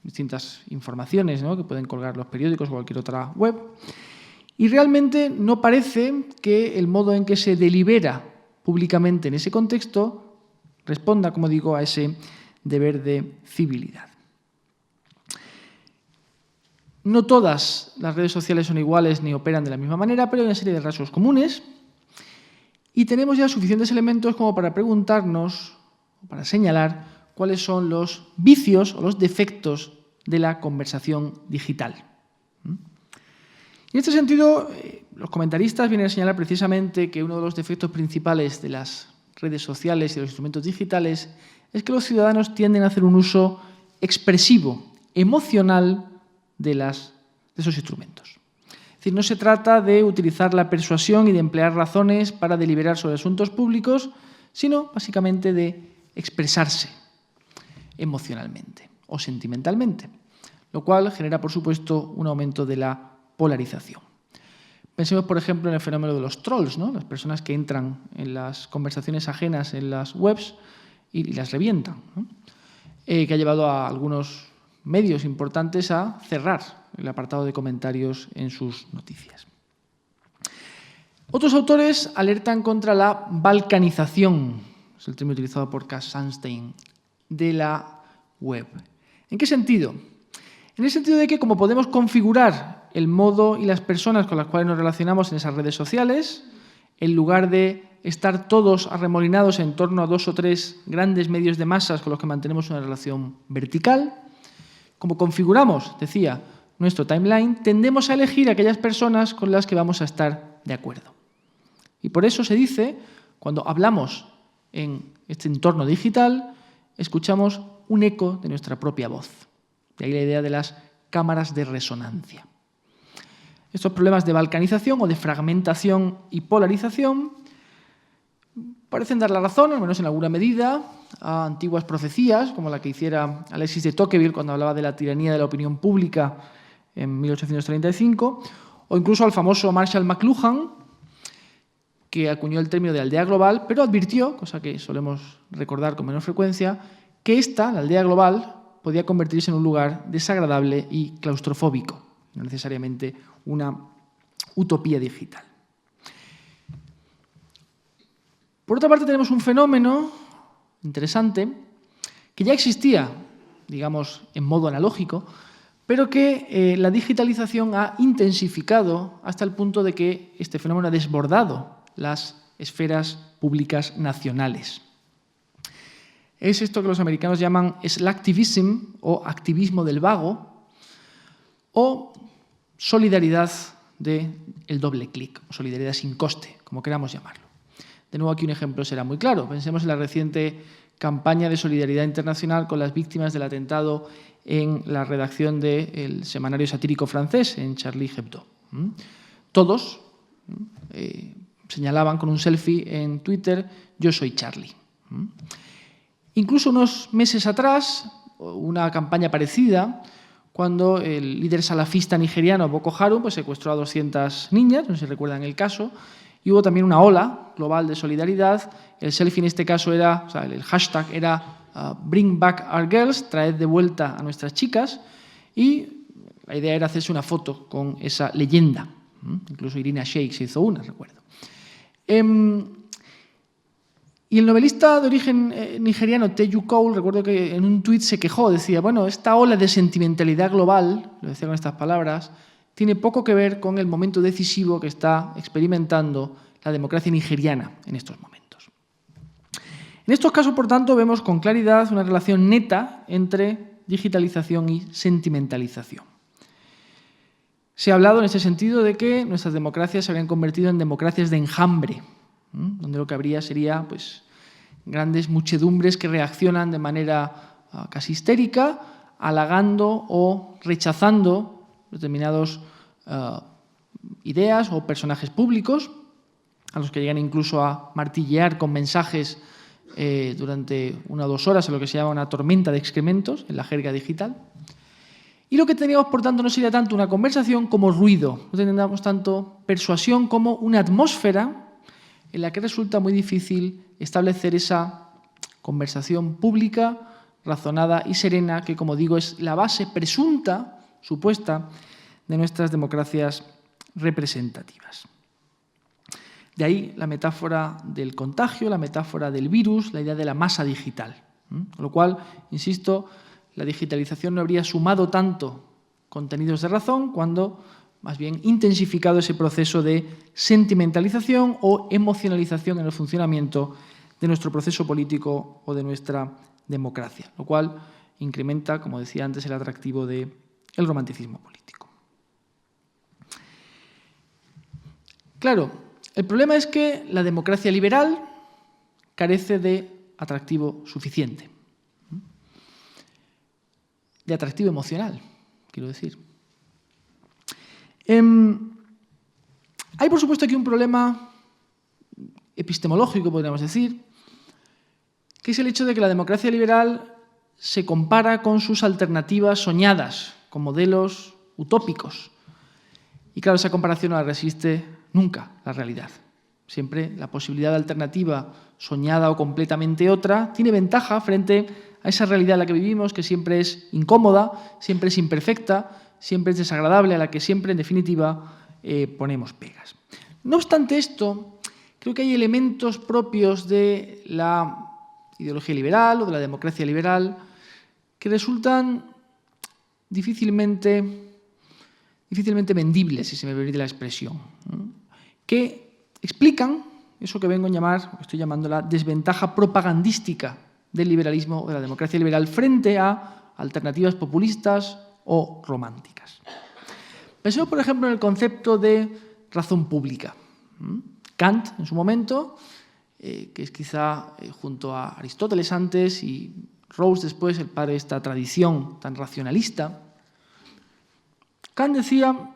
S1: distintas informaciones, ¿no?, que pueden colgar los periódicos o cualquier otra web. Y realmente no parece que el modo en que se delibera públicamente en ese contexto responda, como digo, a ese deber de civilidad. No todas las redes sociales son iguales ni operan de la misma manera, pero hay una serie de rasgos comunes y tenemos ya suficientes elementos como para preguntarnos, para señalar cuáles son los vicios o los defectos de la conversación digital. En este sentido, los comentaristas vienen a señalar precisamente que uno de los defectos principales de las redes sociales y de los instrumentos digitales es que los ciudadanos tienden a hacer un uso expresivo, emocional, de esos instrumentos. Es decir, no se trata de utilizar la persuasión y de emplear razones para deliberar sobre asuntos públicos, sino básicamente de expresarse emocionalmente o sentimentalmente, lo cual genera, por supuesto, un aumento de la polarización. Pensemos, por ejemplo, en el fenómeno de los trolls, ¿no?, las personas que entran en las conversaciones ajenas en las webs y las revientan, ¿no?, que ha llevado a algunos medios importantes a cerrar el apartado de comentarios en sus noticias. Otros autores alertan contra la balcanización, es el término utilizado por Cass Sunstein, de la web. ¿En qué sentido? En el sentido de que, como podemos configurar el modo y las personas con las cuales nos relacionamos en esas redes sociales, en lugar de estar todos arremolinados en torno a 2 o 3 grandes medios de masas con los que mantenemos una relación vertical, como configuramos, decía, nuestro timeline, tendemos a elegir aquellas personas con las que vamos a estar de acuerdo. Y por eso se dice, cuando hablamos en este entorno digital, escuchamos un eco de nuestra propia voz. De ahí la idea de las cámaras de resonancia. Estos problemas de balcanización o de fragmentación y polarización parecen dar la razón, al menos en alguna medida, a antiguas profecías, como la que hiciera Alexis de Tocqueville cuando hablaba de la tiranía de la opinión pública en 1835, o incluso al famoso Marshall McLuhan, que acuñó el término de aldea global, pero advirtió, cosa que solemos recordar con menor frecuencia, que la aldea global, podía convertirse en un lugar desagradable y claustrofóbico, no necesariamente una utopía digital. Por otra parte, tenemos un fenómeno interesante que ya existía, digamos, en modo analógico, pero que la digitalización ha intensificado hasta el punto de que este fenómeno ha desbordado las esferas públicas nacionales. Es esto que los americanos llaman slacktivism o activismo del vago o solidaridad del doble clic o solidaridad sin coste, como queramos llamarlo. De nuevo, aquí un ejemplo será muy claro. Pensemos en la reciente campaña de solidaridad internacional con las víctimas del atentado en la redacción del semanario satírico francés, en Charlie Hebdo. Todos señalaban con un selfie en Twitter: yo soy Charlie. Incluso unos meses atrás, una campaña parecida, cuando el líder salafista nigeriano Boko Haram pues, secuestró a 200 niñas, no sé si recuerdan el caso, y hubo también una ola global de solidaridad. El selfie en este caso era, o sea, el hashtag era Bring Back Our Girls, traed de vuelta a nuestras chicas, y la idea era hacerse una foto con esa leyenda. Incluso Irina Shayk se hizo una, recuerdo. Y el novelista de origen nigeriano Teju Cole, recuerdo que en un tuit se quejó, decía, bueno, esta ola de sentimentalidad global, lo decía con estas palabras, tiene poco que ver con el momento decisivo que está experimentando la democracia nigeriana en estos momentos. En estos casos, por tanto, vemos con claridad una relación neta entre digitalización y sentimentalización. Se ha hablado en ese sentido de que nuestras democracias se habrían convertido en democracias de enjambre, donde lo que habría sería pues, grandes muchedumbres que reaccionan de manera casi histérica, halagando o rechazando determinadas ideas o personajes públicos, a los que llegan incluso a martillear con mensajes durante 1 o 2 horas, en lo que se llama una tormenta de excrementos en la jerga digital. Y lo que teníamos, por tanto, no sería tanto una conversación como ruido, no tendríamos tanto persuasión como una atmósfera en la que resulta muy difícil establecer esa conversación pública, razonada y serena, que, como digo, es la base presunta, supuesta, de nuestras democracias representativas. De ahí la metáfora del contagio, la metáfora del virus, la idea de la masa digital. Con lo cual, insisto, la digitalización no habría sumado tanto contenidos de razón cuando más bien intensificado ese proceso de sentimentalización o emocionalización en el funcionamiento de nuestro proceso político o de nuestra democracia, lo cual incrementa, como decía antes, el atractivo del romanticismo político. Claro, el problema es que la democracia liberal carece de atractivo suficiente, de atractivo emocional, quiero decir. Hay, por supuesto, aquí un problema epistemológico, podríamos decir, que es el hecho de que la democracia liberal se compara con sus alternativas soñadas, con modelos utópicos. Y claro, esa comparación no la resiste nunca la realidad. Siempre la posibilidad de alternativa soñada o completamente otra tiene ventaja frente a esa realidad en la que vivimos, que siempre es incómoda, siempre es imperfecta, siempre es desagradable, a la que siempre, en definitiva, ponemos pegas. No obstante esto, creo que hay elementos propios de la ideología liberal o de la democracia liberal que resultan difícilmente vendibles, si se me permite la expresión, que explican eso que vengo a llamar, o estoy llamando la desventaja propagandística del liberalismo o de la democracia liberal frente a alternativas populistas o románticas. Pensemos, por ejemplo, en el concepto de razón pública. Kant, en su momento, que es quizá junto a Aristóteles antes y Rawls después, el padre de esta tradición tan racionalista, Kant decía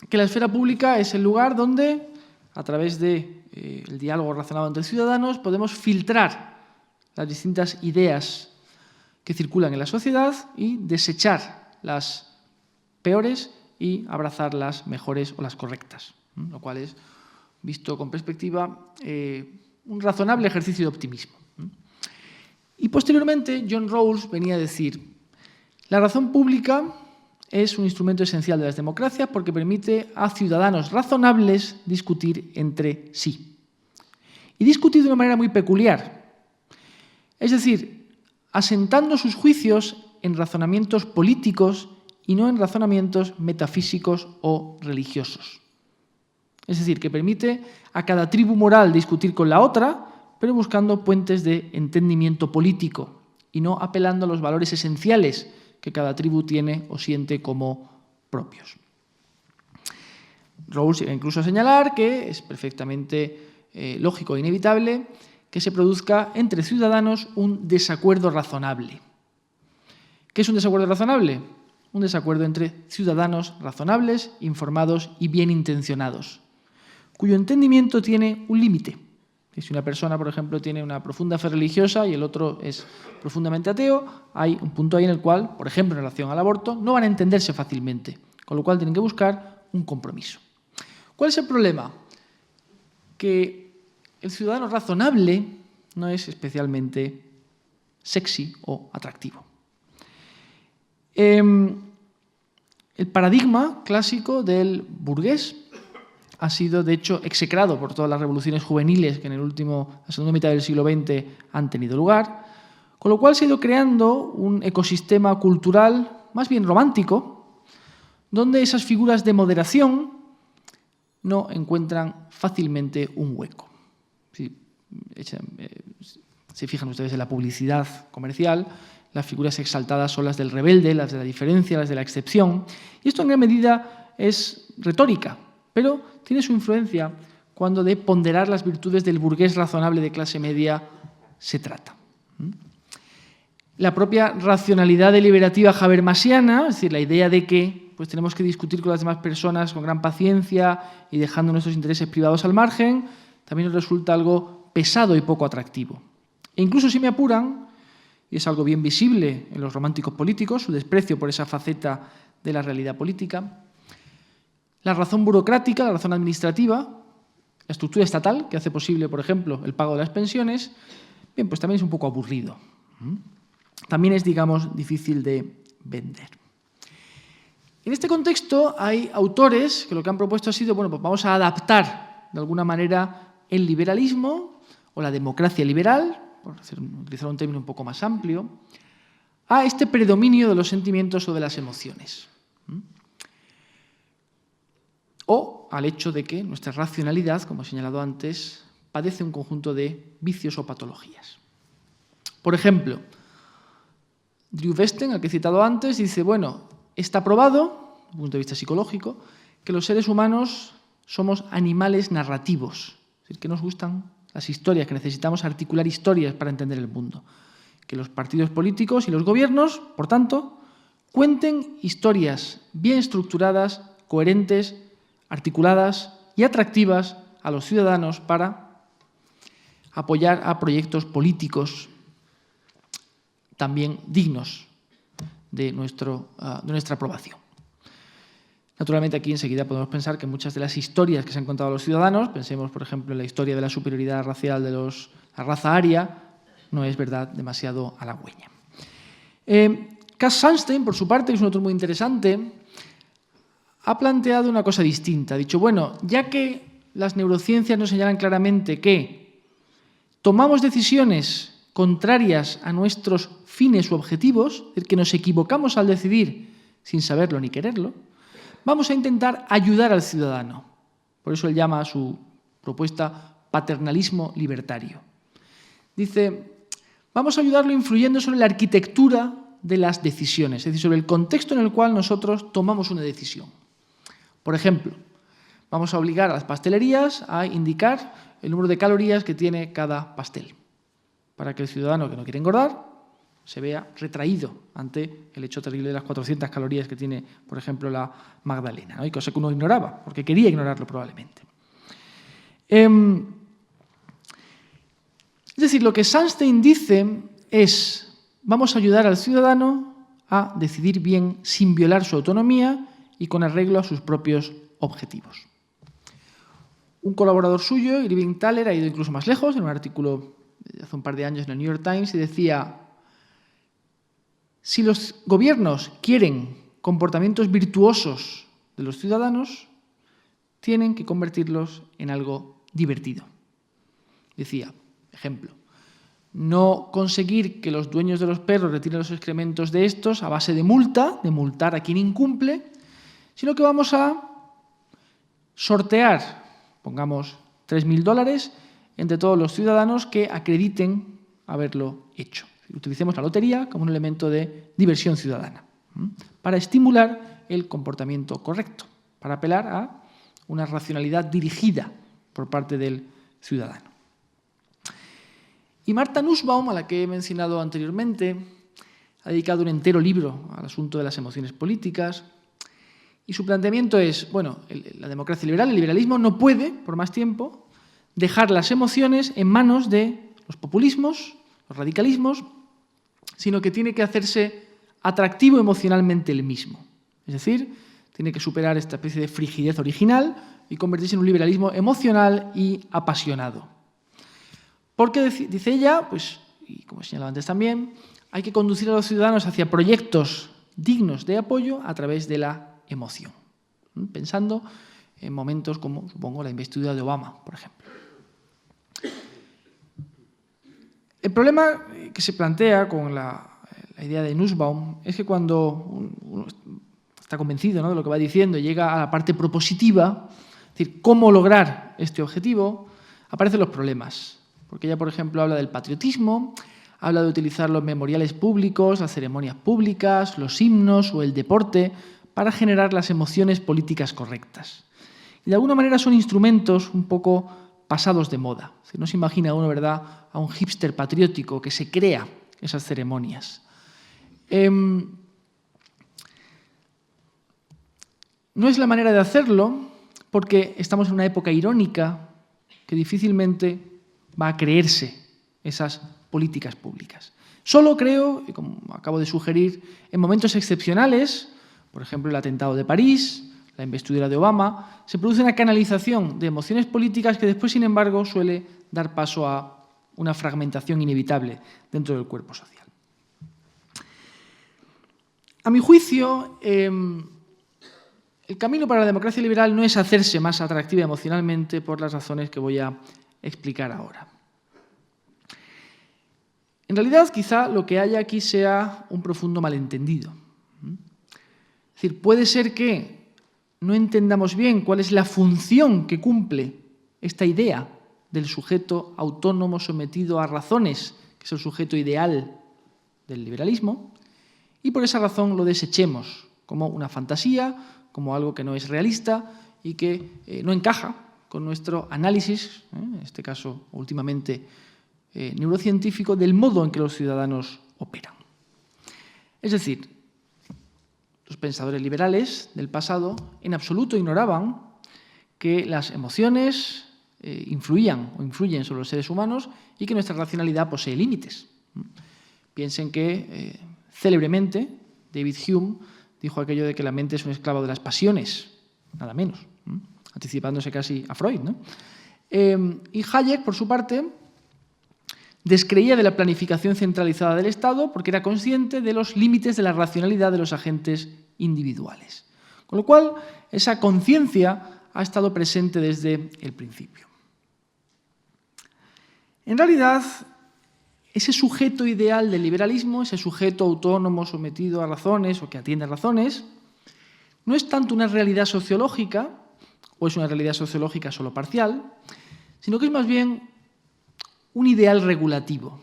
S1: que la esfera pública es el lugar donde, a través del diálogo razonado entre ciudadanos, podemos filtrar las distintas ideas que circulan en la sociedad y desechar las peores y abrazar las mejores o las correctas, lo cual es, visto con perspectiva, un razonable ejercicio de optimismo. Y posteriormente, John Rawls venía a decir: la razón pública es un instrumento esencial de las democracias porque permite a ciudadanos razonables discutir entre sí. Y discutir de una manera muy peculiar. Es decir, asentando sus juicios en razonamientos políticos y no en razonamientos metafísicos o religiosos. Es decir, que permite a cada tribu moral discutir con la otra, pero buscando puentes de entendimiento político y no apelando a los valores esenciales que cada tribu tiene o siente como propios. Rawls llega incluso a señalar que es perfectamente lógico e inevitable que que se produzca entre ciudadanos un desacuerdo razonable. ¿Qué es un desacuerdo razonable? Un desacuerdo entre ciudadanos razonables, informados y bien intencionados, cuyo entendimiento tiene un límite. Si una persona, por ejemplo, tiene una profunda fe religiosa y el otro es profundamente ateo, hay un punto ahí en el cual, por ejemplo, en relación al aborto, no van a entenderse fácilmente, con lo cual tienen que buscar un compromiso. ¿Cuál es el problema? Que el ciudadano razonable no es especialmente sexy o atractivo. El paradigma clásico del burgués ha sido, de hecho, execrado por todas las revoluciones juveniles que en la segunda mitad del siglo XX han tenido lugar, con lo cual se ha ido creando un ecosistema cultural más bien romántico, donde esas figuras de moderación no encuentran fácilmente un hueco. Si se fijan ustedes en la publicidad comercial, las figuras exaltadas son las del rebelde, las de la diferencia, las de la excepción, y esto en gran medida es retórica, pero tiene su influencia cuando de ponderar las virtudes del burgués razonable de clase media se trata. La propia racionalidad deliberativa habermasiana, es decir, la idea de que pues, tenemos que discutir con las demás personas con gran paciencia y dejando nuestros intereses privados al margen, también nos resulta algo pesado y poco atractivo. E incluso si me apuran, y es algo bien visible en los románticos políticos, su desprecio por esa faceta de la realidad política, la razón burocrática, la razón administrativa, la estructura estatal, que hace posible, por ejemplo, el pago de las pensiones, bien, pues también es un poco aburrido. También es, digamos, difícil de vender. En este contexto hay autores que lo que han propuesto ha sido, bueno, pues vamos a adaptar de alguna manera el liberalismo o la democracia liberal, por utilizar un término un poco más amplio, a este predominio de los sentimientos o de las emociones. O al hecho de que nuestra racionalidad, como he señalado antes, padece un conjunto de vicios o patologías. Por ejemplo, Drew Westen, al que he citado antes, dice, bueno, está probado, desde el punto de vista psicológico, que los seres humanos somos animales narrativos, es decir, que nos gustan las historias, que necesitamos articular historias para entender el mundo. Que los partidos políticos y los gobiernos, por tanto, cuenten historias bien estructuradas, coherentes, articuladas y atractivas a los ciudadanos para apoyar a proyectos políticos también dignos de nuestra aprobación. Naturalmente, aquí enseguida podemos pensar que muchas de las historias que se han contado a los ciudadanos, pensemos, por ejemplo, en la historia de la superioridad racial de la raza aria, no es verdad demasiado halagüeña. Cass Sunstein, por su parte, que es un autor muy interesante, ha planteado una cosa distinta. Ha dicho, bueno, ya que las neurociencias nos señalan claramente que tomamos decisiones contrarias a nuestros fines u objetivos, es decir, que nos equivocamos al decidir sin saberlo ni quererlo, vamos a intentar ayudar al ciudadano. Por eso él llama a su propuesta paternalismo libertario. Dice, vamos a ayudarlo influyendo sobre la arquitectura de las decisiones, es decir, sobre el contexto en el cual nosotros tomamos una decisión. Por ejemplo, vamos a obligar a las pastelerías a indicar el número de calorías que tiene cada pastel, para que el ciudadano que no quiere engordar se vea retraído ante el hecho terrible de las 400 calorías que tiene, por ejemplo, la Magdalena, ¿no? Y cosa que uno ignoraba, porque quería ignorarlo probablemente. Es decir, lo que Sunstein dice es, vamos a ayudar al ciudadano a decidir bien sin violar su autonomía y con arreglo a sus propios objetivos. Un colaborador suyo, Irving Thaler, ha ido incluso más lejos, en un artículo de hace un par de años en el New York Times, y decía, si los gobiernos quieren comportamientos virtuosos de los ciudadanos, tienen que convertirlos en algo divertido. Decía, ejemplo, no conseguir que los dueños de los perros retiren los excrementos de estos a base de multar a quien incumple, sino que vamos a sortear, pongamos $3.000, entre todos los ciudadanos que acrediten haberlo hecho. Utilicemos la lotería como un elemento de diversión ciudadana, para estimular el comportamiento correcto, para apelar a una racionalidad dirigida por parte del ciudadano. Y Martha Nussbaum, a la que he mencionado anteriormente, ha dedicado un entero libro al asunto de las emociones políticas. Y su planteamiento es, bueno, la democracia liberal, el liberalismo, no puede, por más tiempo, dejar las emociones en manos de los populismos, los radicalismos, sino que tiene que hacerse atractivo emocionalmente el mismo. Es decir, tiene que superar esta especie de frigidez original y convertirse en un liberalismo emocional y apasionado. Porque, dice ella, pues, y como he señalado antes también, hay que conducir a los ciudadanos hacia proyectos dignos de apoyo a través de la emoción, pensando en momentos como, supongo, la investidura de Obama, por ejemplo. El problema que se plantea con la idea de Nussbaum es que cuando uno está convencido, ¿no?, de lo que va diciendo y llega a la parte propositiva, es decir, cómo lograr este objetivo, aparecen los problemas. Porque ella, por ejemplo, habla del patriotismo, habla de utilizar los memoriales públicos, las ceremonias públicas, los himnos o el deporte para generar las emociones políticas correctas. Y de alguna manera son instrumentos un poco pasados de moda. No se imagina uno, ¿verdad?, a un hipster patriótico que se crea esas ceremonias. No es la manera de hacerlo porque estamos en una época irónica que difícilmente va a creerse esas políticas públicas. Solo creo, y como acabo de sugerir, en momentos excepcionales, por ejemplo, el atentado de París, la investidura de Obama, se produce una canalización de emociones políticas que después, sin embargo, suele dar paso a una fragmentación inevitable dentro del cuerpo social. A mi juicio, el camino para la democracia liberal no es hacerse más atractiva emocionalmente por las razones que voy a explicar ahora. En realidad, quizá lo que haya aquí sea un profundo malentendido. Es decir, puede ser que no entendamos bien cuál es la función que cumple esta idea del sujeto autónomo sometido a razones, que es el sujeto ideal del liberalismo, y por esa razón lo desechemos como una fantasía, como algo que no es realista y que no encaja con nuestro análisis, en este caso últimamente neurocientífico, del modo en que los ciudadanos operan. Es decir, los pensadores liberales del pasado en absoluto ignoraban que las emociones influyen sobre los seres humanos y que nuestra racionalidad posee límites. Piensen que, célebremente, David Hume dijo aquello de que la mente es un esclavo de las pasiones, nada menos, anticipándose casi a Freud, ¿no? Y Hayek, por su parte, descreía de la planificación centralizada del Estado porque era consciente de los límites de la racionalidad de los agentes individuales. Con lo cual, esa conciencia ha estado presente desde el principio. En realidad, ese sujeto ideal del liberalismo, ese sujeto autónomo sometido a razones o que atiende a razones, no es tanto una realidad sociológica, o es una realidad sociológica solo parcial, sino que es más bien un ideal regulativo,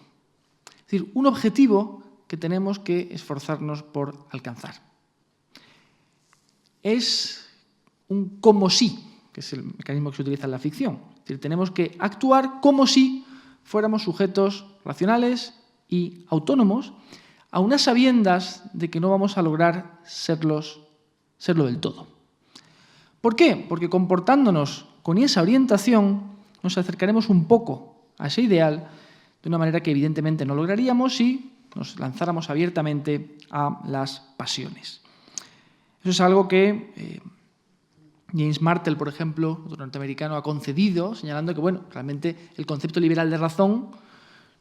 S1: es decir, un objetivo que tenemos que esforzarnos por alcanzar. Es un como si, que es el mecanismo que se utiliza en la ficción. Es decir, tenemos que actuar como si fuéramos sujetos racionales y autónomos, a unas sabiendas de que no vamos a lograr serlo del todo. ¿Por qué? Porque comportándonos con esa orientación nos acercaremos un poco a ese ideal de una manera que evidentemente no lograríamos si nos lanzáramos abiertamente a las pasiones. Eso es algo que James Martel, por ejemplo, otro norteamericano, ha concedido, señalando que, bueno, realmente el concepto liberal de razón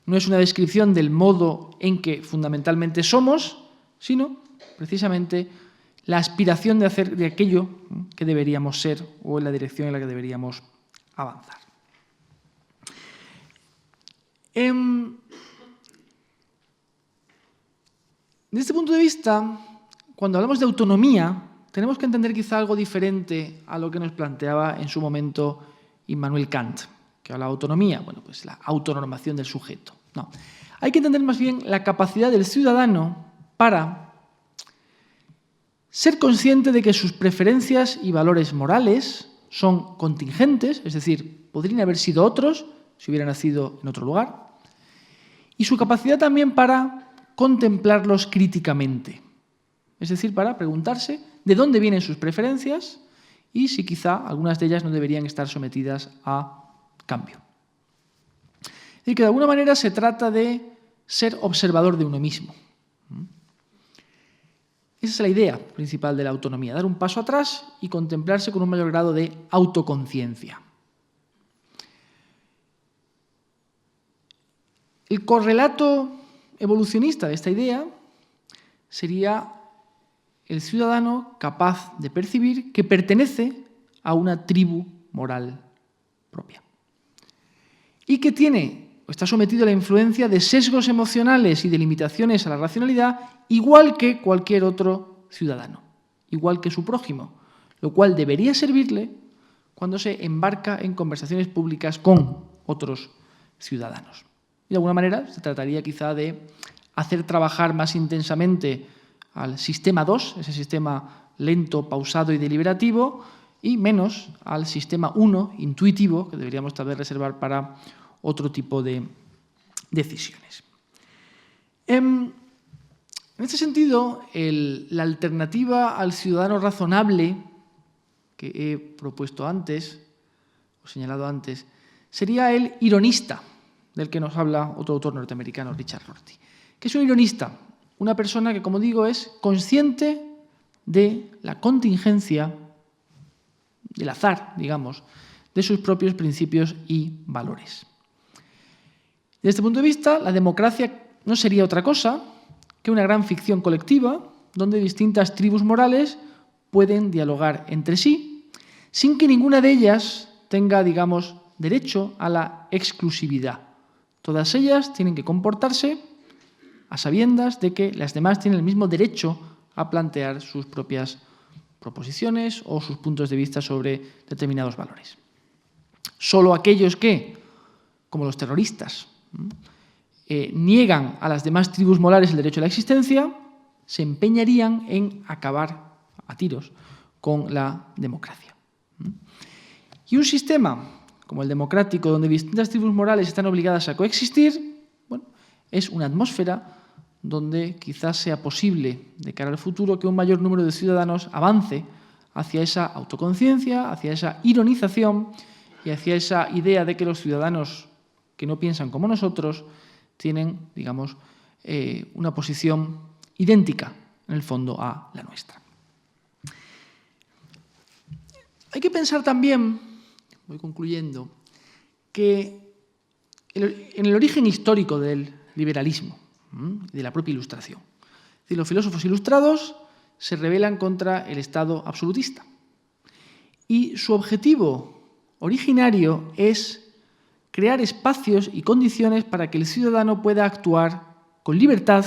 S1: no es una descripción del modo en que fundamentalmente somos, sino precisamente la aspiración de hacer de aquello que deberíamos ser o en la dirección en la que deberíamos avanzar. Desde este punto de vista, cuando hablamos de autonomía, tenemos que entender quizá algo diferente a lo que nos planteaba en su momento Immanuel Kant, que hablaba de autonomía, bueno, pues la autonormación del sujeto. No, hay que entender más bien la capacidad del ciudadano para ser consciente de que sus preferencias y valores morales son contingentes, es decir, podrían haber sido otros si hubiera nacido en otro lugar, y su capacidad también para contemplarlos críticamente. Es decir, para preguntarse de dónde vienen sus preferencias y si quizá algunas de ellas no deberían estar sometidas a cambio. Es decir, que de alguna manera se trata de ser observador de uno mismo. Esa es la idea principal de la autonomía, dar un paso atrás y contemplarse con un mayor grado de autoconciencia. El correlato evolucionista de esta idea sería el ciudadano capaz de percibir que pertenece a una tribu moral propia y que está sometido a la influencia de sesgos emocionales y de limitaciones a la racionalidad igual que cualquier otro ciudadano, igual que su prójimo, lo cual debería servirle cuando se embarca en conversaciones públicas con otros ciudadanos. Y de alguna manera se trataría quizá de hacer trabajar más intensamente al sistema 2, ese sistema lento, pausado y deliberativo, y menos al sistema 1, intuitivo, que deberíamos tal vez reservar para otro tipo de decisiones. En este sentido, la alternativa al ciudadano razonable que he propuesto antes, o señalado antes, sería el ironista, del que nos habla otro autor norteamericano, Richard Rorty. ¿Qué es un ironista? Una persona que, como digo, es consciente de la contingencia, del azar, digamos, de sus propios principios y valores. Desde este punto de vista, la democracia no sería otra cosa que una gran ficción colectiva donde distintas tribus morales pueden dialogar entre sí sin que ninguna de ellas tenga, digamos, derecho a la exclusividad. Todas ellas tienen que comportarse a sabiendas de que las demás tienen el mismo derecho a plantear sus propias proposiciones o sus puntos de vista sobre determinados valores. Solo aquellos que, como los terroristas, niegan a las demás tribus morales el derecho a la existencia, se empeñarían en acabar a tiros con la democracia. Y un sistema como el democrático, donde distintas tribus morales están obligadas a coexistir, bueno, es una atmósfera donde quizás sea posible, de cara al futuro, que un mayor número de ciudadanos avance hacia esa autoconciencia, hacia esa ironización y hacia esa idea de que los ciudadanos que no piensan como nosotros tienen, digamos, una posición idéntica, en el fondo, a la nuestra. Hay que pensar también, voy concluyendo, que en el origen histórico del liberalismo, de la propia Ilustración. Es decir, los filósofos ilustrados se rebelan contra el Estado absolutista. Y su objetivo originario es crear espacios y condiciones para que el ciudadano pueda actuar con libertad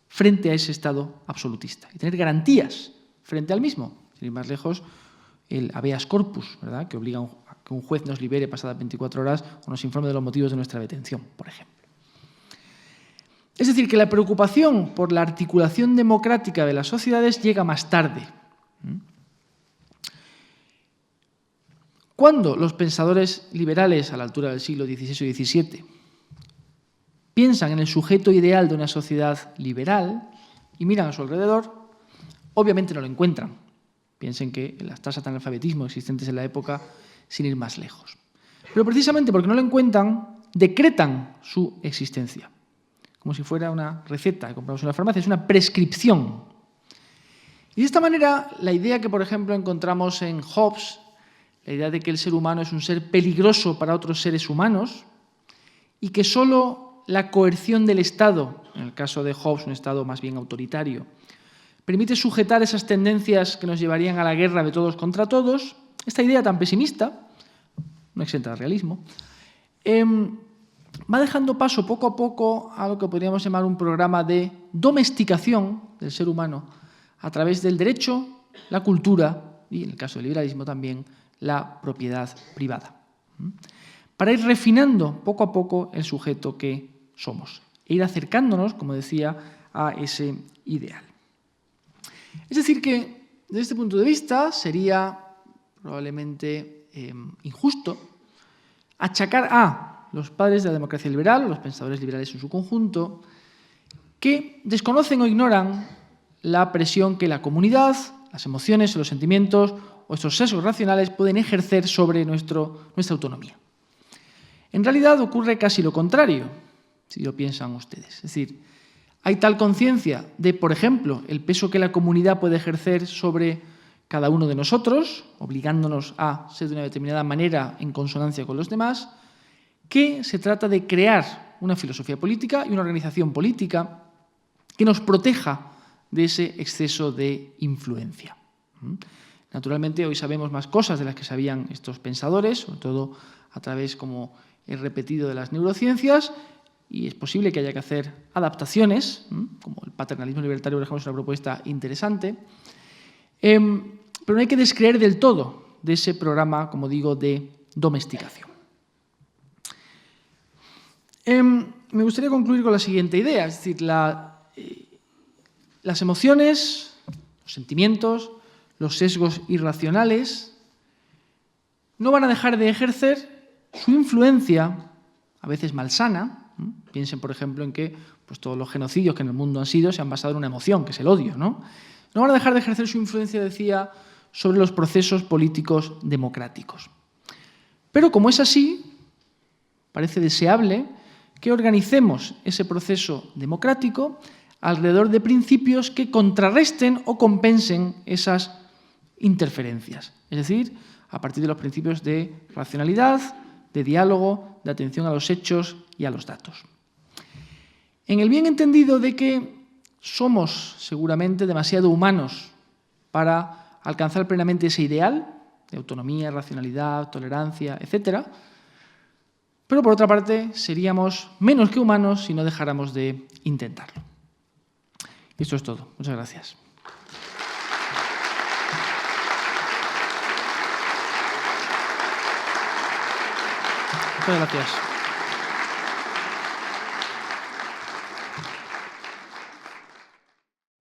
S1: frente a ese Estado absolutista y tener garantías frente al mismo. Sin ir más lejos, el habeas corpus, ¿verdad?, que obliga a que un juez nos libere pasadas 24 horas o nos informe de los motivos de nuestra detención, por ejemplo. Es decir, que la preocupación por la articulación democrática de las sociedades llega más tarde. Cuando los pensadores liberales a la altura del siglo XVI y XVII piensan en el sujeto ideal de una sociedad liberal y miran a su alrededor, obviamente no lo encuentran. Piensen que las tasas de analfabetismo existentes en la época, sin ir más lejos. Pero precisamente porque no lo encuentran, decretan su existencia. Como si fuera una receta que compramos en la farmacia, es una prescripción. Y de esta manera, la idea que, por ejemplo, encontramos en Hobbes, la idea de que el ser humano es un ser peligroso para otros seres humanos y que solo la coerción del Estado, en el caso de Hobbes, un Estado más bien autoritario, permite sujetar esas tendencias que nos llevarían a la guerra de todos contra todos, esta idea tan pesimista, no exenta de realismo, va dejando paso poco a poco a lo que podríamos llamar un programa de domesticación del ser humano a través del derecho, la cultura y, en el caso del liberalismo también, la propiedad privada, para ir refinando poco a poco el sujeto que somos e ir acercándonos, como decía, a ese ideal. Es decir que, desde este punto de vista, sería probablemente injusto achacar a los padres de la democracia liberal, o los pensadores liberales en su conjunto, que desconocen o ignoran la presión que la comunidad, las emociones o los sentimientos o estos sesgos racionales pueden ejercer sobre nuestra autonomía. En realidad ocurre casi lo contrario, si lo piensan ustedes. Es decir, hay tal conciencia de, por ejemplo, el peso que la comunidad puede ejercer sobre cada uno de nosotros, obligándonos a ser de una determinada manera en consonancia con los demás, que se trata de crear una filosofía política y una organización política que nos proteja de ese exceso de influencia. Naturalmente, hoy sabemos más cosas de las que sabían estos pensadores, sobre todo a través, como he repetido, de las neurociencias, y es posible que haya que hacer adaptaciones, como el paternalismo libertario, por ejemplo, es una propuesta interesante, pero no hay que descreer del todo de ese programa, como digo, de domesticación. Me gustaría concluir con la siguiente idea, es decir, las emociones, los sentimientos, los sesgos irracionales no van a dejar de ejercer su influencia, a veces malsana. Piensen, por ejemplo, en que todos los genocidios que en el mundo han sido se han basado en una emoción, que es el odio, ¿no? No van a dejar de ejercer su influencia, decía, sobre los procesos políticos democráticos. Pero como es así, parece deseable que organicemos ese proceso democrático alrededor de principios que contrarresten o compensen esas interferencias. Es decir, a partir de los principios de racionalidad, de diálogo, de atención a los hechos y a los datos. En el bien entendido de que somos seguramente demasiado humanos para alcanzar plenamente ese ideal de autonomía, racionalidad, tolerancia, etc. Pero por otra parte, seríamos menos que humanos si no dejáramos de intentarlo. Y esto es todo. Muchas gracias. Muchas gracias.